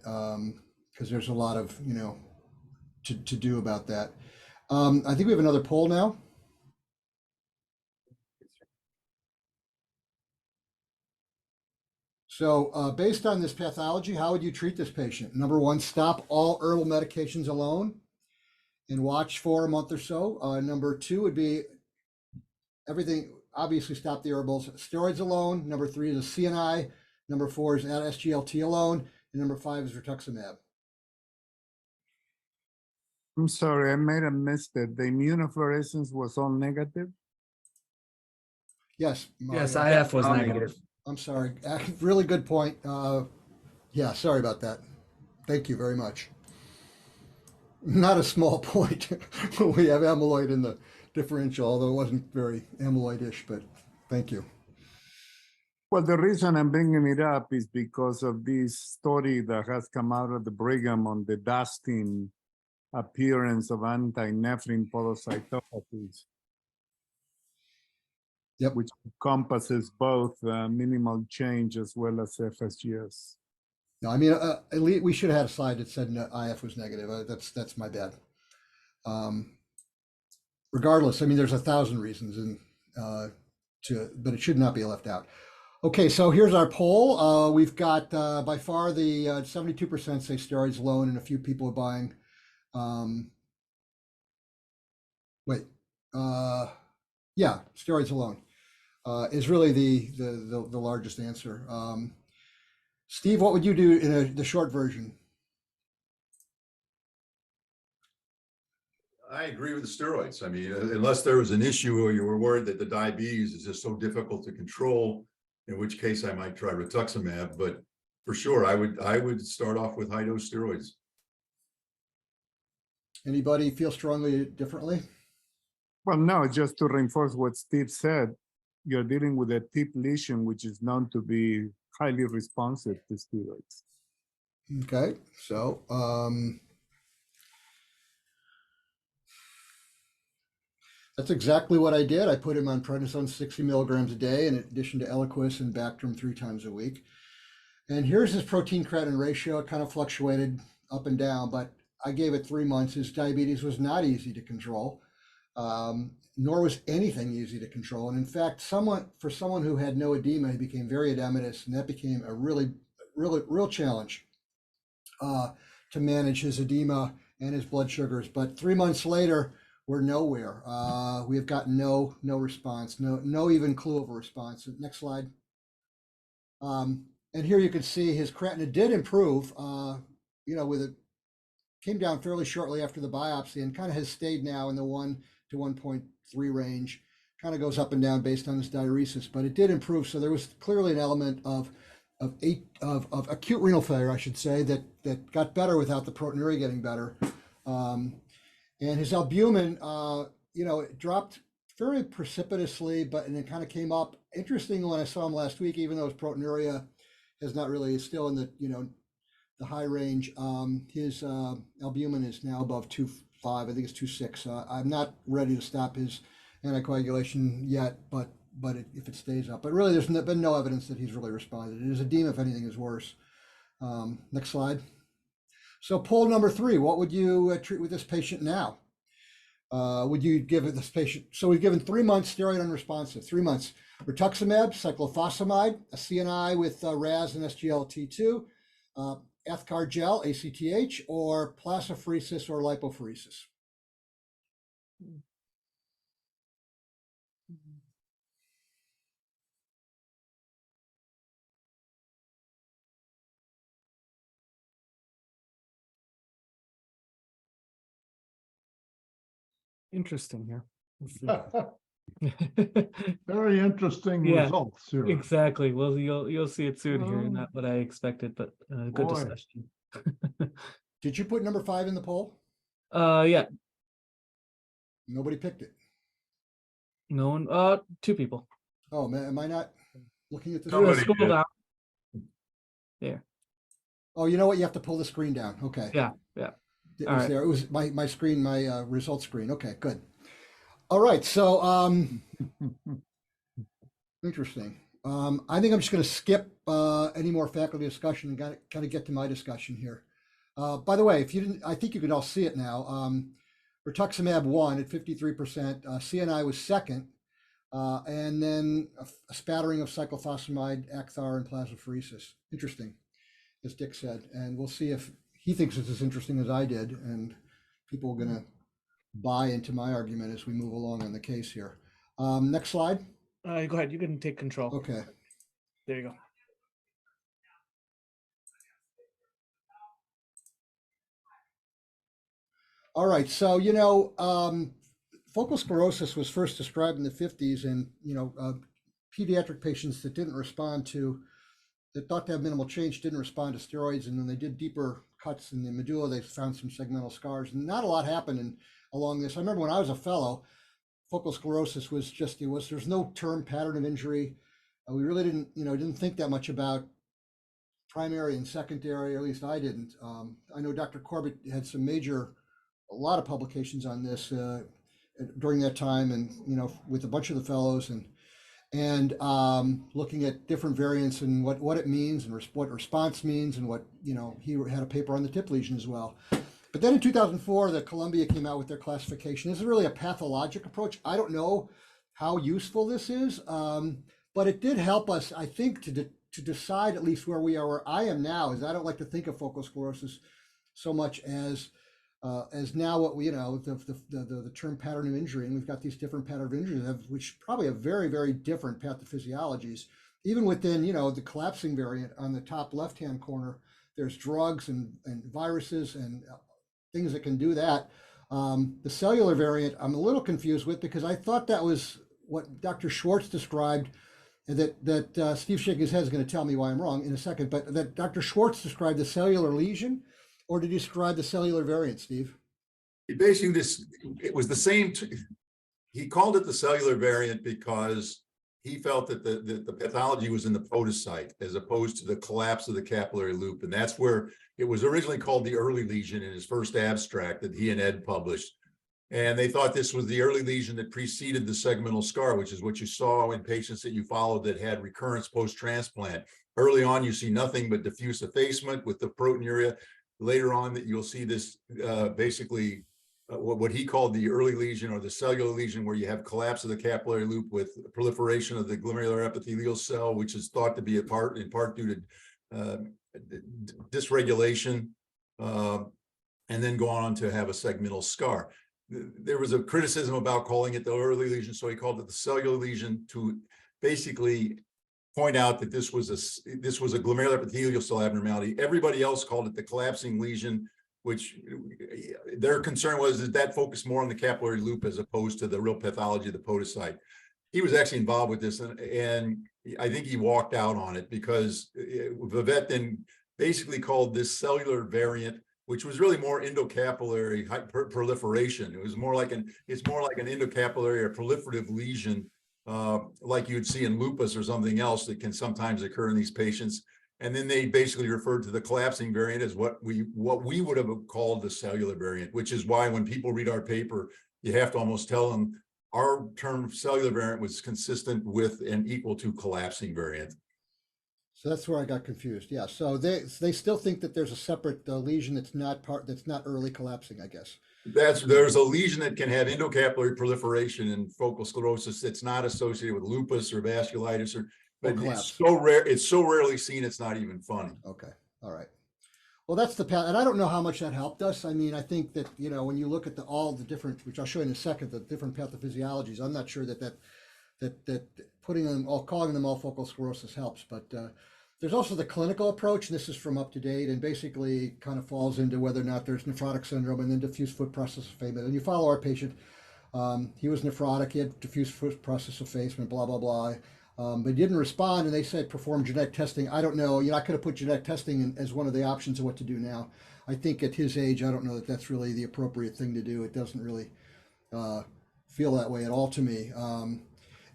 because there's a lot of to do about that. I think we have another poll now. So based on this pathology, how would you treat this patient? Number one, stop all herbal medications alone and watch for a month or so. Number two would be everything, obviously stop the herbals. Steroids alone. Number three is a CNI. Number four is add SGLT alone. And number five is rituximab. I'm sorry, I might have missed it. The immunofluorescence was all negative? Yes. Yes, Mario. IF was All negative. I'm sorry. Really good point. Yeah, sorry about that. Thank you very much. Not a small point. We have amyloid in the differential, although it wasn't very amyloid-ish, but thank you. Well, the reason I'm bringing it up is because of this story that has come out of the Brigham on the dusting appearance of anti-nephrin podocytopathies. Yep. Which encompasses both minimal change as well as FSGS. No, I mean, at least we should have had a slide that said IF was negative. That's my bad. Regardless, I mean, there's 1,000 reasons, but it should not be left out. Okay, so here's our poll. We've got by far the 72% say steroids alone, and a few people are buying. Yeah, steroids alone is really the largest answer. Steve, what would you do in the short version? I agree with the steroids. I mean, unless there was an issue or you were worried that the diabetes is just so difficult to control, in which case I might try rituximab, but for sure, I would start off with high dose steroids. Anybody feel strongly differently? Well, no, just to reinforce what Steve said, you're dealing with a tip lesion, which is known to be highly responsive to steroids. Okay, so that's exactly what I did. I put him on prednisone 60 milligrams a day in addition to Eliquis and Bactrim 3 times a week. And here's his protein creatinine ratio. It kind of fluctuated up and down, but I gave it 3 months. His diabetes was not easy to control, nor was anything easy to control. And in fact, for someone who had no edema, he became very edematous, and that became a real challenge to manage his edema and his blood sugars. But 3 months later, we're nowhere. We have gotten no response, no even clue of a response. Next slide. And here you can see his creatinine did improve, with it came down fairly shortly after the biopsy and kind of has stayed now in the 1 to 1.3 range. Kind of goes up and down based on his diuresis, but it did improve. So there was clearly an element of acute renal failure, I should say, that got better without the proteinuria getting better. And his albumin, it dropped very precipitously, and it kind of came up. Interesting, when I saw him last week, even though his proteinuria is not really still in the high range, his albumin is now above 2.5. I think it's 2.6. I'm not ready to stop his anticoagulation yet, but if it stays up. But really, there's been no evidence that he's really responded. His edema, if anything, is worse. Next slide. So poll number 3, what would you treat with this patient now? Would you give this patient? So we've given 3 months steroid unresponsive, 3 months. Rituximab, cyclophosphamide, a CNI with RAS and SGLT2, Ethcar gel, ACTH, or plasmapheresis or lipopheresis. Interesting here. Let's see. Very interesting Yeah, results here. Exactly. Well, you'll see it soon here. Not what I expected, but good Boy. discussion. Did you put number 5 in the poll? Yeah. Nobody picked it. No one. 2 people. Oh man, am I not looking at this? Scroll down. There. Oh, you know what? You have to pull the screen down. Okay. Yeah. It All was right. there. It was my screen, my result screen. Okay, good. All right. So interesting. I think I'm just going to skip any more faculty discussion and kind of get to my discussion here. By the way, if you didn't, I think you can all see it now. Rituximab won at 53%. CNI was second, and then a spattering of cyclophosphamide, Acthar, and plasmapheresis. Interesting, as Dick said. And we'll see if he thinks it's as interesting as I did, and people are going to buy into my argument as we move along on the case here. Next slide. Go ahead. You can take control. Okay. There you go. All right. So, focal sclerosis was first described in the 50s, and, pediatric patients that thought to have minimal change didn't respond to steroids. And when they did deeper cuts in the medulla, they found some segmental scars. And not a lot happened along this. I remember when I was a fellow, focal sclerosis was there's no term pattern of injury. We really didn't think that much about primary and secondary, or at least I didn't. I know Dr. Corbett had a lot of publications on this during that time, and with a bunch of the fellows, and looking at different variants and what it means and what response means, and what he had a paper on the tip lesion as well. But then in 2004, the Columbia came out with their classification. This is really a pathologic approach. I don't know how useful this is, but it did help us, I think, to decide at least where we are. Where I am now is I don't like to think of focal sclerosis so much as now what we the term pattern of injury, and we've got these different pattern of injuries which probably have very, very different pathophysiologies. Even within the collapsing variant on the top left hand corner, there's drugs and viruses and things that can do that. The cellular variant I'm a little confused with, because I thought that was what Dr. Schwartz described, and that Steve shaking his head is going to tell me why I'm wrong in a second, but that Dr. Schwartz described the cellular lesion. Or did you describe the cellular variant, Steve? Basically, it was the same. He called it the cellular variant because he felt that the pathology was in the podocyte as opposed to the collapse of the capillary loop. And that's where it was originally called the early lesion in his first abstract that he and Ed published. And they thought this was the early lesion that preceded the segmental scar, which is what you saw in patients that you followed that had recurrence post-transplant. Early on, you see nothing but diffuse effacement with the proteinuria. Later on, that you'll see this basically what he called the early lesion, or the cellular lesion, where you have collapse of the capillary loop with proliferation of the glomerular epithelial cell, which is thought to be in part due to dysregulation, and then go on to have a segmental scar. there was a criticism about calling it the early lesion, so he called it the cellular lesion to basically point out that this was a glomerular epithelial cell abnormality. Everybody else called it the collapsing lesion, which their concern was that focused more on the capillary loop as opposed to the real pathology of the podocyte. He was actually involved with this, and I think he walked out on it because Vivette then basically called this cellular variant, which was really more endocapillary proliferation. It was more like it's more like an endocapillary or proliferative lesion, like you'd see in lupus or something else that can sometimes occur in these patients. And then they basically referred to the collapsing variant as what we would have called the cellular variant, which is why when people read our paper, you have to almost tell them our term cellular variant was consistent with and equal to collapsing variant. So that's where I got confused. Yeah. So they still think that there's a separate lesion that's not early collapsing, I guess. There's a lesion that can have endocapillary proliferation and focal sclerosis that's not associated with lupus or vasculitis but it's so rare. It's so rarely seen. It's not even funny. Okay. All right. Well, that's the path, and I don't know how much that helped us. I mean, I think that, when you look at all the different, which I'll show you in a second, the different pathophysiologies, I'm not sure that calling them all focal sclerosis helps, but there's also the clinical approach, and this is from Up to Date, and basically kind of falls into whether or not there's nephrotic syndrome and then diffuse foot process effacement. And you follow our patient, he was nephrotic, he had diffuse foot process effacement, blah, blah, blah. But he didn't respond, and they said perform genetic testing. I don't know. I could have put genetic testing as one of the options of what to do now. I think at his age, I don't know that that's really the appropriate thing to do. It doesn't really feel that way at all to me.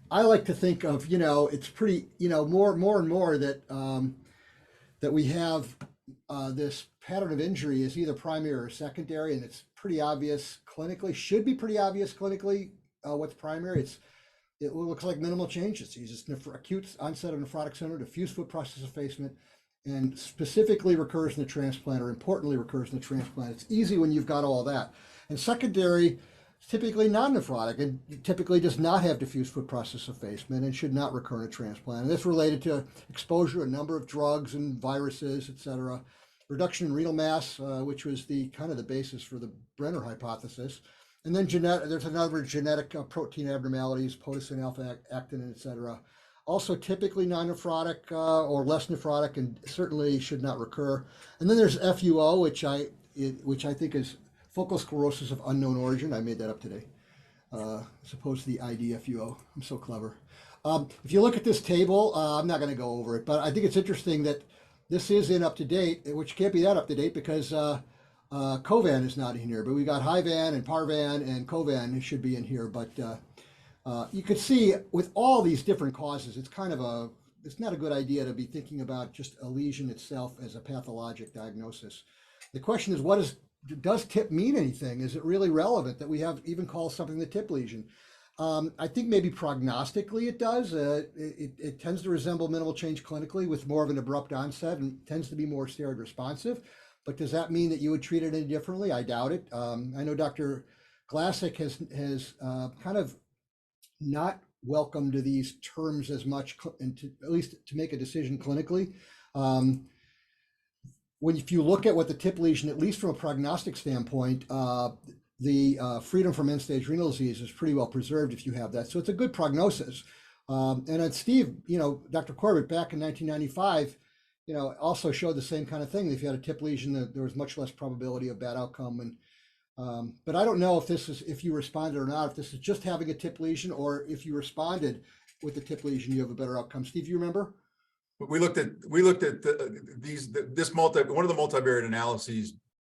I like to think of, it's pretty, more and more that that we have this pattern of injury is either primary or secondary, and it's pretty obvious clinically. Should be pretty obvious clinically what's primary. It looks like minimal changes. He's just acute onset of nephrotic syndrome, diffuse foot process effacement, and specifically recurs in the transplant, or importantly recurs in the transplant. It's easy when you've got all that. And secondary, typically non-nephrotic, and typically does not have diffuse foot process effacement and should not recur in a transplant. And this related to exposure to a number of drugs and viruses, et cetera. Reduction in renal mass, which was the kind of the basis for the Brenner hypothesis. And then there's another genetic protein abnormalities, podocyte alpha actin, et cetera. Also typically non-nephrotic or less nephrotic, and certainly should not recur. And then there's FUO, which I think is focal sclerosis of unknown origin. I made that up today, as opposed to the IDFUO. I'm so clever. If you look at this table, I'm not going to go over it, but I think it's interesting that this is in Up to Date, which can't be that up to date because Covan is not in here, but we got Hyvan and Parvan and Covan should be in here. But you could see with all these different causes, it's not a good idea to be thinking about just a lesion itself as a pathologic diagnosis. The question is, does TIP mean anything? Is it really relevant that we have even called something the TIP lesion? I think maybe prognostically it does. It tends to resemble minimal change clinically with more of an abrupt onset and tends to be more steroid responsive. But does that mean that you would treat it any differently? I doubt it. I know Dr. Glassick has kind of not welcomed to these terms as much, and at least to make a decision clinically. If you look at what the TIP lesion, at least from a prognostic standpoint, the freedom from end-stage renal disease is pretty well preserved if you have that. So it's a good prognosis. And then Steve, Dr. Corbett back in 1995, also showed the same kind of thing. If you had a TIP lesion, there was much less probability of bad outcome. And but I don't know if you responded or not, if this is just having a TIP lesion, or if you responded with the TIP lesion, you have a better outcome. Steve, you remember? We looked at one of the multivariate analyses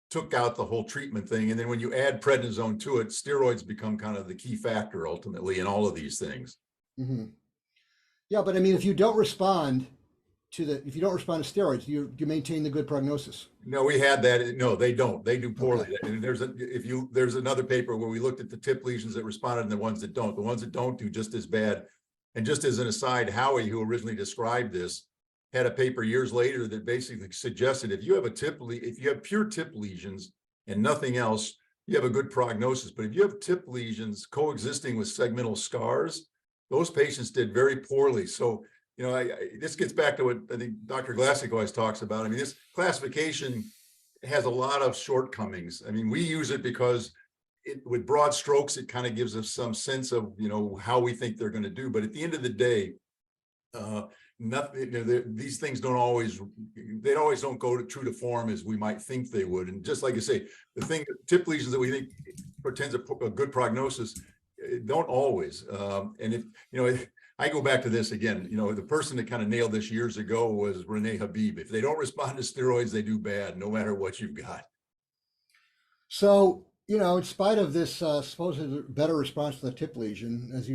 took out the whole treatment thing, and then when you add prednisone to it, steroids become kind of the key factor ultimately in all of these things. Mm-hmm. Yeah, but I mean, if you don't respond to steroids, you maintain the good prognosis. No, we had that. No, they don't. They do poorly. Okay. There's another paper where we looked at the TIP lesions that responded and the ones that don't. The ones that don't do just as bad. And just as an aside, Howie, who originally described this, had a paper years later that basically suggested if you have pure TIP lesions and nothing else, you have a good prognosis. But if you have TIP lesions coexisting with segmental scars, those patients did very poorly. So, this gets back to what I think Dr. Glassick always talks about. I mean, this classification has a lot of shortcomings. I mean, we use it because with broad strokes, it kind of gives us some sense of, how we think they're going to do. But at the end of the day, nothing, these things don't always go true to form as we might think they would. And just like I say, the thing, tip lesions that we think portends a good prognosis, don't always. And if, I go back to this again, the person that kind of nailed this years ago was Renee Habib. If they don't respond to steroids, they do bad, no matter what you've got. So, in spite of this supposed better response to the tip lesion, as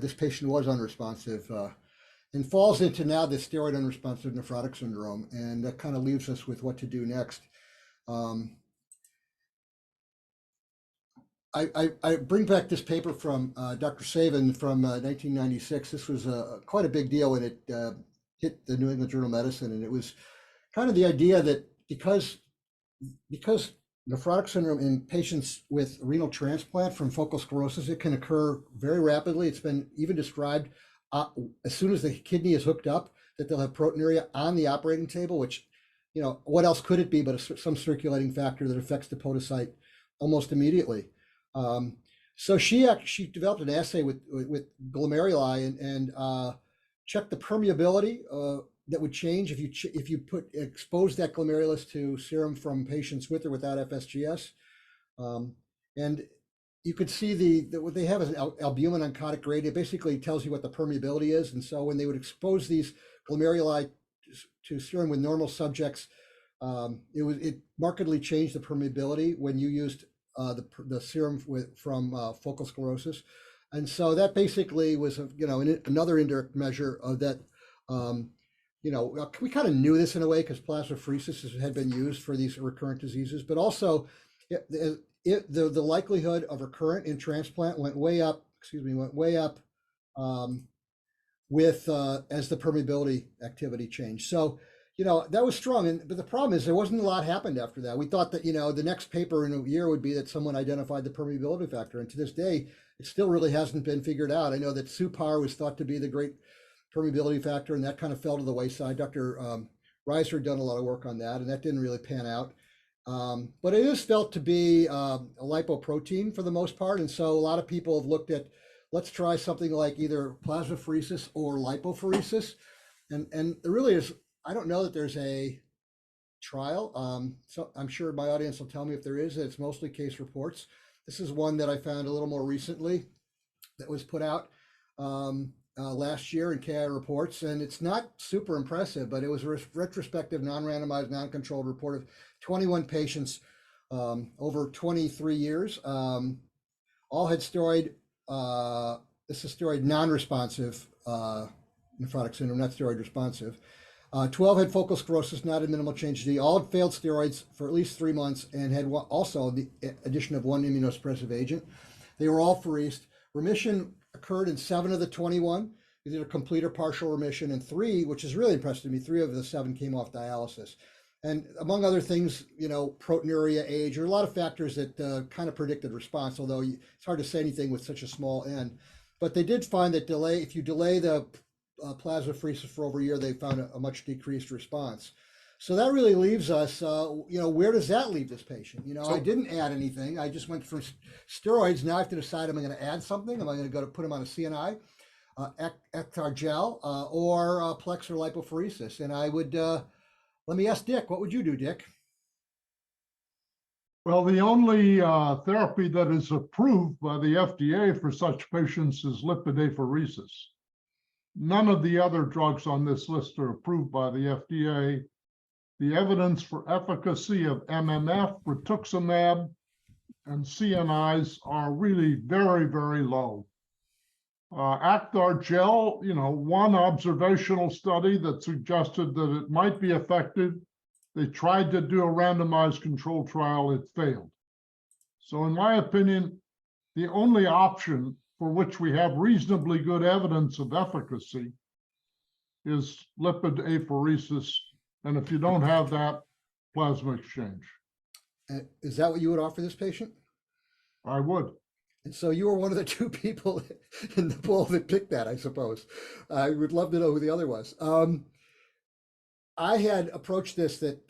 this patient was unresponsive and falls into now the steroid unresponsive nephrotic syndrome. And that kind of leaves us with what to do next. I bring back this paper from Dr. Savin from 1996. This was quite a big deal when it hit the New England Journal of Medicine. And it was kind of the idea that because nephrotic syndrome in patients with renal transplant from focal sclerosis, it can occur very rapidly. It's been even described as soon as the kidney is hooked up, that they'll have proteinuria on the operating table, which, what else could it be but some circulating factor that affects the podocyte almost immediately. So she developed an assay with glomeruli and checked the permeability that would change if you expose that glomerulus to serum from patients with or without FSGS. And you could see what they have is an albumin oncotic gradient. It basically tells you what the permeability is. And so when they would expose these glomeruli to serum with normal subjects, it markedly changed the permeability when you used the serum from focal sclerosis. And so that basically was another indirect measure of that. We kind of knew this in a way because plasmapheresis had been used for these recurrent diseases, but also the likelihood of recurrent in transplant went way up with as the permeability activity changed. So that was strong. But the problem is there wasn't a lot happened after that. We thought that the next paper in a year would be that someone identified the permeability factor, and to this day it still really hasn't been figured out. I know that Supar was thought to be the great permeability factor, and that kind of fell to the wayside. Dr. Reiser had done a lot of work on that, and that didn't really pan out. But it is felt to be a lipoprotein for the most part. And so a lot of people have looked at, let's try something like either plasmapheresis or lipopheresis. And there really is, I don't know that there's a trial. So I'm sure my audience will tell me if there is. It's mostly case reports. This is one that I found a little more recently that was put out last year in KI Reports, and it's not super impressive, but it was a retrospective, non-randomized, non-controlled report of 21 patients over 23 years. All had steroid, this is steroid non-responsive nephrotic syndrome, not steroid responsive. 12 had focal sclerosis, not a minimal change to D. All had failed steroids for at least 3 months and had also the addition of one immunosuppressive agent. They were all pheresed. Remission occurred in 7 of the 21, either complete or partial remission, and 3, which is really impressive to me, 3 of the 7 came off dialysis. And among other things, proteinuria, age, there are a lot of factors that kind of predicted response, although it's hard to say anything with such a small n. But they did find that if you delay the plasmapheresis for over a year, they found a much decreased response. So that really leaves us, where does that leave this patient? I didn't add anything. I just went from steroids. Now I have to decide, am I going to add something? Am I going to put him on a CNI, Ectar gel, or Plex or lipopheresis? And I would, let me ask Dick, what would you do, Dick? Well, the only therapy that is approved by the FDA for such patients is lipid apheresis. None of the other drugs on this list are approved by the FDA. The evidence for efficacy of MMF, rituximab, and CNIs are really very, very low. Actar gel, one observational study that suggested that it might be effective. They tried to do a randomized control trial, it failed. So in my opinion, the only option for which we have reasonably good evidence of efficacy is lipid apheresis. And if you don't have that, plasma exchange. Is that what you would offer this patient? I would. And so you were one of the 2 people in the poll that picked that, I suppose. I would love to know who the other was. I had approached this that,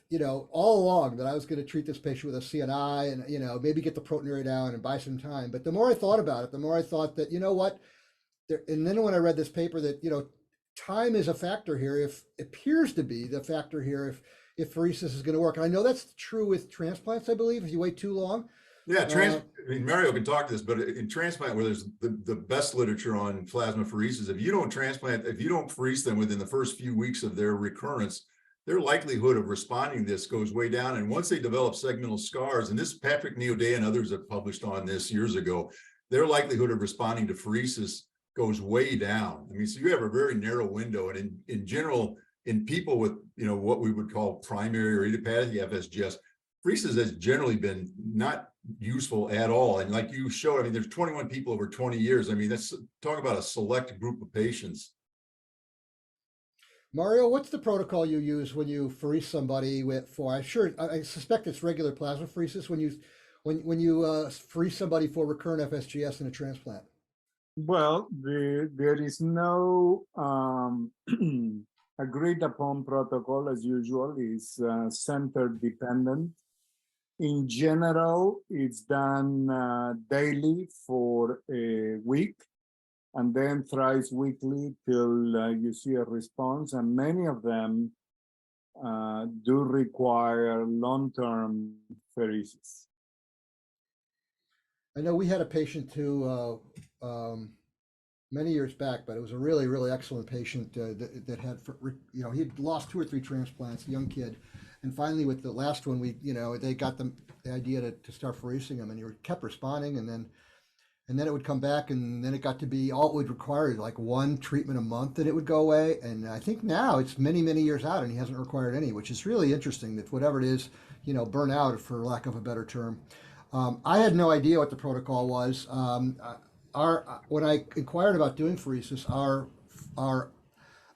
all along that I was going to treat this patient with a CNI and, maybe get the proteinuria down and buy some time. But the more I thought about it, the more I thought that, you know what, and then when I read this paper that, time is a factor here, if appears to be the factor here, if pheresis is going to work. And I know that's true with transplants, I believe, if you wait too long. Yeah, I mean, Mario can talk to this, but in transplant, where there's the best literature on plasmapheresis, if you don't freeze them within the first few weeks of their recurrence, their likelihood of responding to this goes way down. And once they develop segmental scars, and this Patrick Neoday and others have published on this years ago, their likelihood of responding to pheresis goes way down. I mean, so you have a very narrow window. And in general, in people with, what we would call primary or idiopathic FSGS, pheresis has generally been not useful at all. And like you showed, I mean, there's 21 people over 20 years. I mean, that's talk about a select group of patients. Mario, what's the protocol you use when you pherese somebody I suspect it's regular plasmapheresis when you pherese somebody for recurrent FSGS in a transplant? Well, there is no agreed upon protocol as usual. Is center dependent. In general, it's done daily for a week, and then thrice weekly till you see a response. And many of them do require long-term pheresis. I know we had a patient who many years back, but it was a really, really excellent patient that had, he had lost 2 or 3 transplants, a young kid. And finally, with the last one, they got the idea to start pheresing him, and he kept responding, and then it would come back, and then it got to be all it would require like 1 treatment a month, and it would go away. And I think now it's many, many years out, and he hasn't required any, which is really interesting. That whatever it is, burn out, for lack of a better term. I had no idea what the protocol was. When I inquired about doing pheresis, our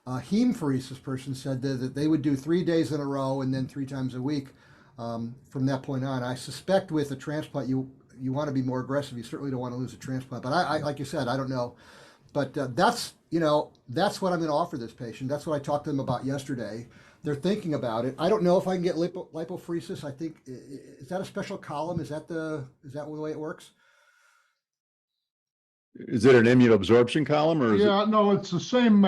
heme pheresis person said that they would do 3 days in a row and then 3 times a week from that point on. I suspect with a transplant, you want to be more aggressive. You certainly don't want to lose a transplant. But I like you said, I don't know. But that's what I'm going to offer this patient. That's what I talked to them about yesterday. They're thinking about it. I don't know if I can get lipopheresis. I think, is that a special column? Is that the way it works? Is it an immunoabsorption column, or is Yeah, no, it's the same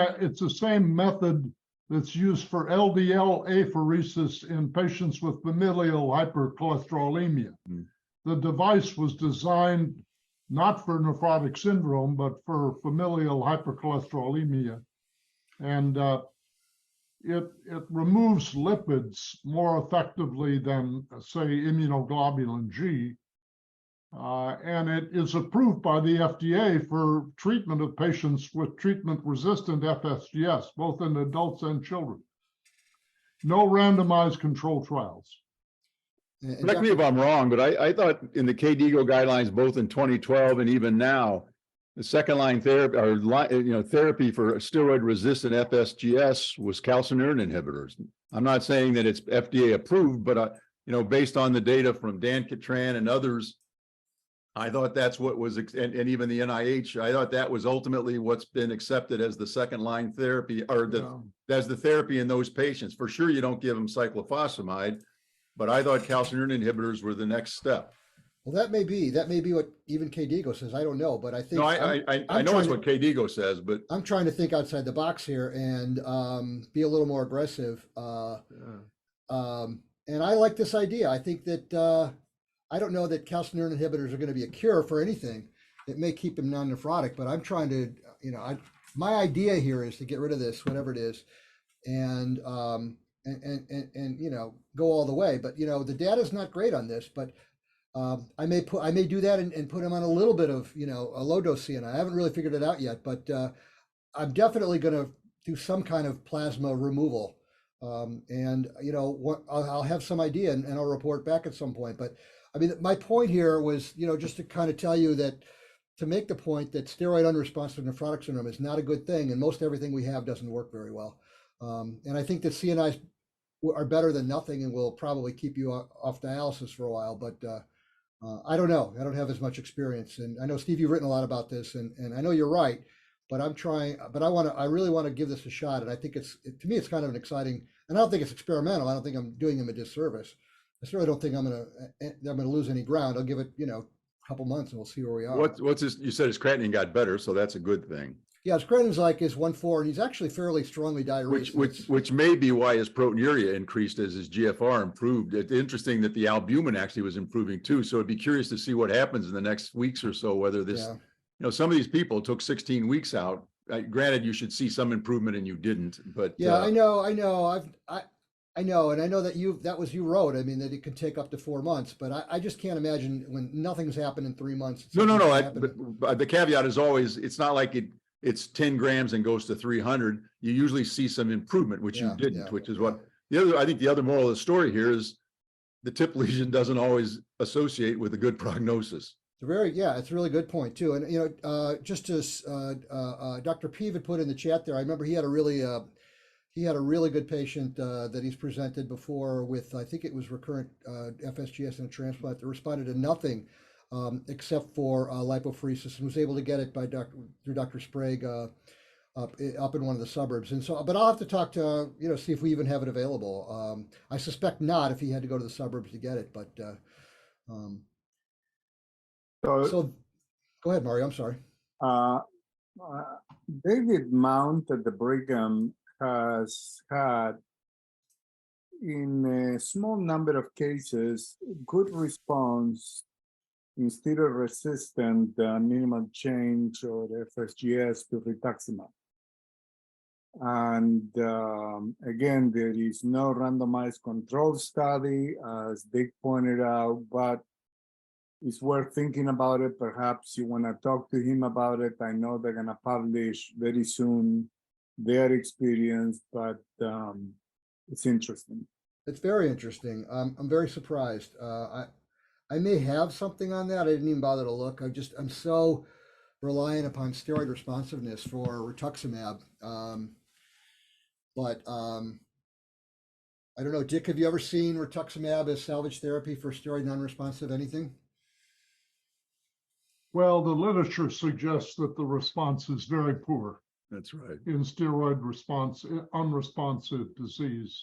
method that's used for LDL apheresis in patients with familial hypercholesterolemia. The device was designed not for nephrotic syndrome, but for familial hypercholesterolemia. And it removes lipids more effectively than, say, immunoglobulin G. And it is approved by the FDA for treatment of patients with treatment-resistant FSGS, both in adults and children. No randomized control trials. Correct me if I'm wrong, but I thought in the KDIGO guidelines, both in 2012 and even now, the second-line therapy or therapy for steroid-resistant FSGS was calcineurin inhibitors. I'm not saying that it's FDA approved, but based on the data from Dan Catran and others, I thought that's what was, and even the NIH, I thought that was ultimately what's been accepted as the second-line therapy, or as the therapy in those patients. For sure, you don't give them cyclophosphamide, but I thought calcineurin inhibitors were the next step. Well, that may be what even KDIGO says. I don't know, but I think no, I know it's what KDIGO says, but I'm trying to think outside the box here and be a little more aggressive. And I like this idea. I think that I don't know that calcineurin inhibitors are going to be a cure for anything. It may keep them non-nephrotic, but I'm trying to, my idea here is to get rid of this, whatever it is, and go all the way. But the data is not great on this, but I may do that and put him on a little bit of a low dose CNI. I haven't really figured it out yet, but I'm definitely going to do some kind of plasma removal, and I'll have some idea and I'll report back at some point. But I mean, my point here was just to kind of tell you that, to make the point that steroid unresponsive nephrotic syndrome is not a good thing, and most everything we have doesn't work very well. And I think that CNIs are better than nothing and will probably keep you off dialysis for a while, but I don't know. I don't have as much experience. And I know, Steve, you've written a lot about this, and I know you're right. but I really want to give this a shot. And I think to me, it's kind of an exciting, and I don't think it's experimental. I don't think I'm doing him a disservice. I certainly don't think I'm going to lose any ground. I'll give it, a couple months and we'll see where we are. You said his creatinine got better, so that's a good thing. Yeah, his creatinine's like his 1.4, and he's actually fairly strongly diuretic. Which may be why his proteinuria increased as his GFR improved. It's interesting that the albumin actually was improving too. So it'd be curious to see what happens in the next weeks or so, whether this, some of these people took 16 weeks out. Granted, you should see some improvement and you didn't, but yeah, I know. I know, and I know that you wrote. I mean, that it could take up to 4 months, but I just can't imagine when nothing's happened in 3 months. No. But the caveat is always, it's not like it's 10 grams and goes to 300. You usually see some improvement, which you didn't, which is what I think the other moral of the story here is the tip lesion doesn't always associate with a good prognosis. It's a really good point too. And, just as Dr. Peeve had put in the chat there, I remember he had a really good patient that he's presented before with, I think it was recurrent FSGS and a transplant that responded to nothing except for lipophoresis, and was able to get it through Dr. Sprague up in one of the suburbs. And so, but I'll have to talk to, see if we even have it available. I suspect not if he had to go to the suburbs to get it, but so go ahead, Mario, I'm sorry. David Mount at the Brigham has had, in a small number of cases, good response in steroid-resistant minimal change or FSGS to rituximab. And again, there is no randomized control study, as Dick pointed out, but it's worth thinking about it. Perhaps you want to talk to him about it. I know they're going to publish very soon their experience, but it's interesting. It's very interesting. I'm very surprised. I may have something on that. I didn't even bother to look. I'm so reliant upon steroid responsiveness for rituximab. But I don't know, Dick, have you ever seen rituximab as salvage therapy for steroid non-responsive anything? Well, the literature suggests that the response is very poor. That's right. In steroid unresponsive disease.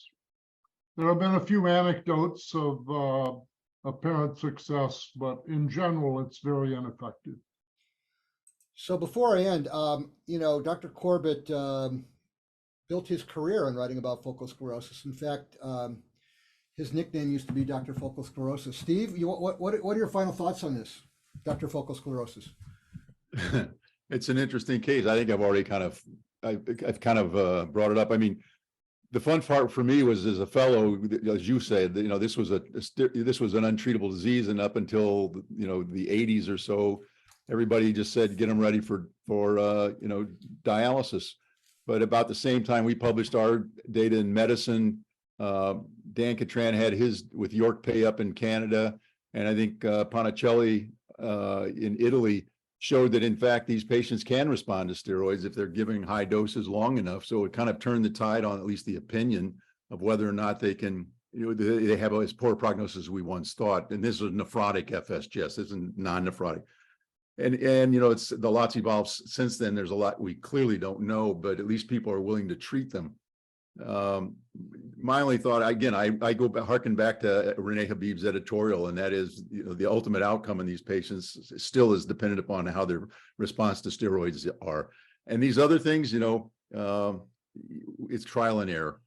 There have been a few anecdotes of apparent success, but in general, it's very ineffective. So before I end, Dr. Corbett built his career on writing about focal sclerosis. In fact, his nickname used to be Dr. Focal Sclerosis. Steve, what are your final thoughts on this, Dr. Focal Sclerosis? It's an interesting case. I think I've already I've kind of brought it up. I mean, the fun part for me was, as a fellow, as you said, this was an untreatable disease, and up until the 80s or so, everybody just said get them ready for dialysis. But about the same time we published our data in Medicine, Dan Catran had his with York Pay up in Canada, and I think Ponicelli in Italy showed that in fact these patients can respond to steroids if they're giving high doses long enough. So it kind of turned the tide on at least the opinion of whether or not they can, they have as poor prognosis as we once thought. And this is nephrotic FSGS, this isn't non-nephrotic. And it's the lot's evolved since then. There's a lot we clearly don't know, but at least people are willing to treat them. My only thought, again, I go harken back to Renee Habib's editorial, and that is, the ultimate outcome in these patients still is dependent upon how their response to steroids are. And these other things, it's trial and error.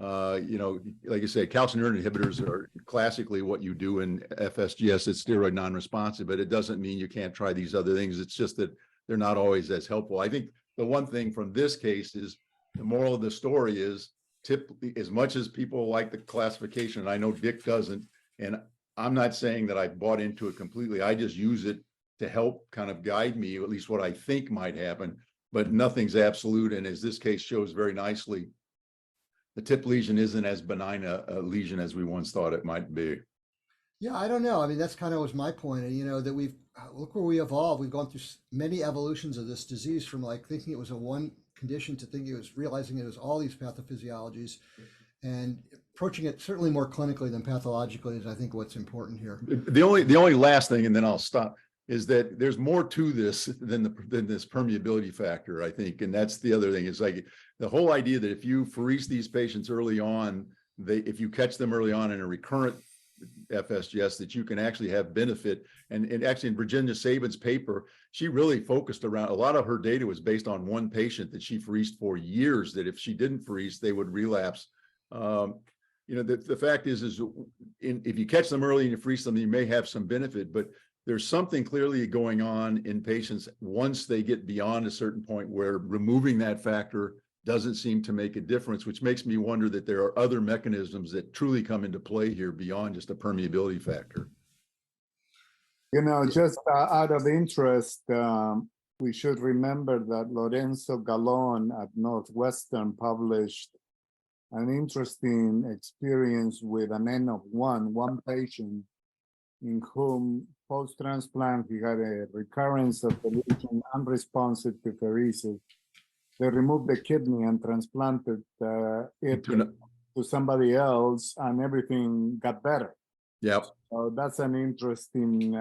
Like I say, calcineurin inhibitors are classically what you do in FSGS. It's steroid non-responsive, but it doesn't mean you can't try these other things. It's just that they're not always as helpful. I think the one thing from this case is, the moral of the story is, as much as people like the classification, and I know Dick doesn't, and I'm not saying that I bought into it completely. I just use it to help kind of guide me, at least what I think might happen, but nothing's absolute. And as this case shows very nicely, the tip lesion isn't as benign a lesion as we once thought it might be. Yeah, I don't know. I mean, that's kind of was my point. That look where we evolved. We've gone through many evolutions of this disease, from like thinking it was a one condition to thinking it was realizing it was all these pathophysiologies, and approaching it certainly more clinically than pathologically is, I think, what's important here. The only last thing, and then I'll stop. is that there's more to this than this permeability factor, I think. And that's the other thing. It's like the whole idea that if you pherese these patients early on, if you catch them early on in a recurrent FSGS, that you can actually have benefit. And actually in Virginia Sabin's paper, she really focused around, a lot of her data was based on one patient that she pheresed for years, that if she didn't pherese, they would relapse. You know, the fact is if you catch them early and you pherese them, you may have some benefit, but there's something clearly going on in patients once they get beyond a certain point where removing that factor doesn't seem to make a difference, which makes me wonder that there are other mechanisms that truly come into play here beyond just a permeability factor. You know, just out of interest, we should remember that Lorenzo Gallon at Northwestern published an interesting experience with an N of one patient in whom post-transplant he had a recurrence of the lesion unresponsive to pheresis. They removed the kidney and transplanted it to somebody else, and everything got better. Yep. So that's an interesting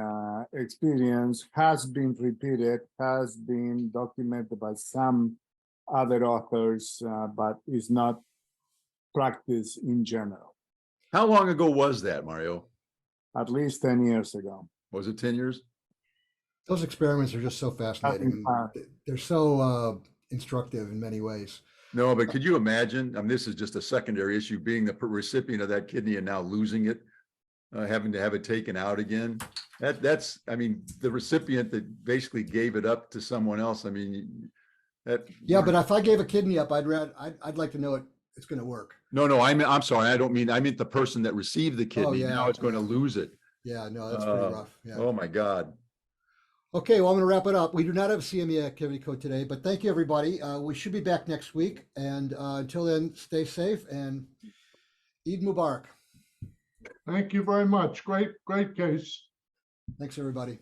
experience, has been repeated, has been documented by some other authors, but is not practiced in general. How long ago was that, Mario? At least 10 years ago. Was it 10 years? Those experiments are just so fascinating. And they're so instructive in many ways. No, but could you imagine? I mean, this is just a secondary issue, being the recipient of that kidney and now losing it, having to have it taken out again. That's, I mean, the recipient that basically gave it up to someone else. I mean, that. Yeah, but if I gave a kidney up, I'd like to know it's going to work. No, I'm sorry. I meant the person that received the kidney. Yeah, now it's going to lose it. Yeah, no, that's pretty rough. Yeah. Oh my God. Okay, well, I'm going to wrap it up. We do not have a CME activity code today, but thank you, everybody. We should be back next week. And until then, stay safe and Eid Mubarak. Thank you very much. Great case. Thanks, everybody.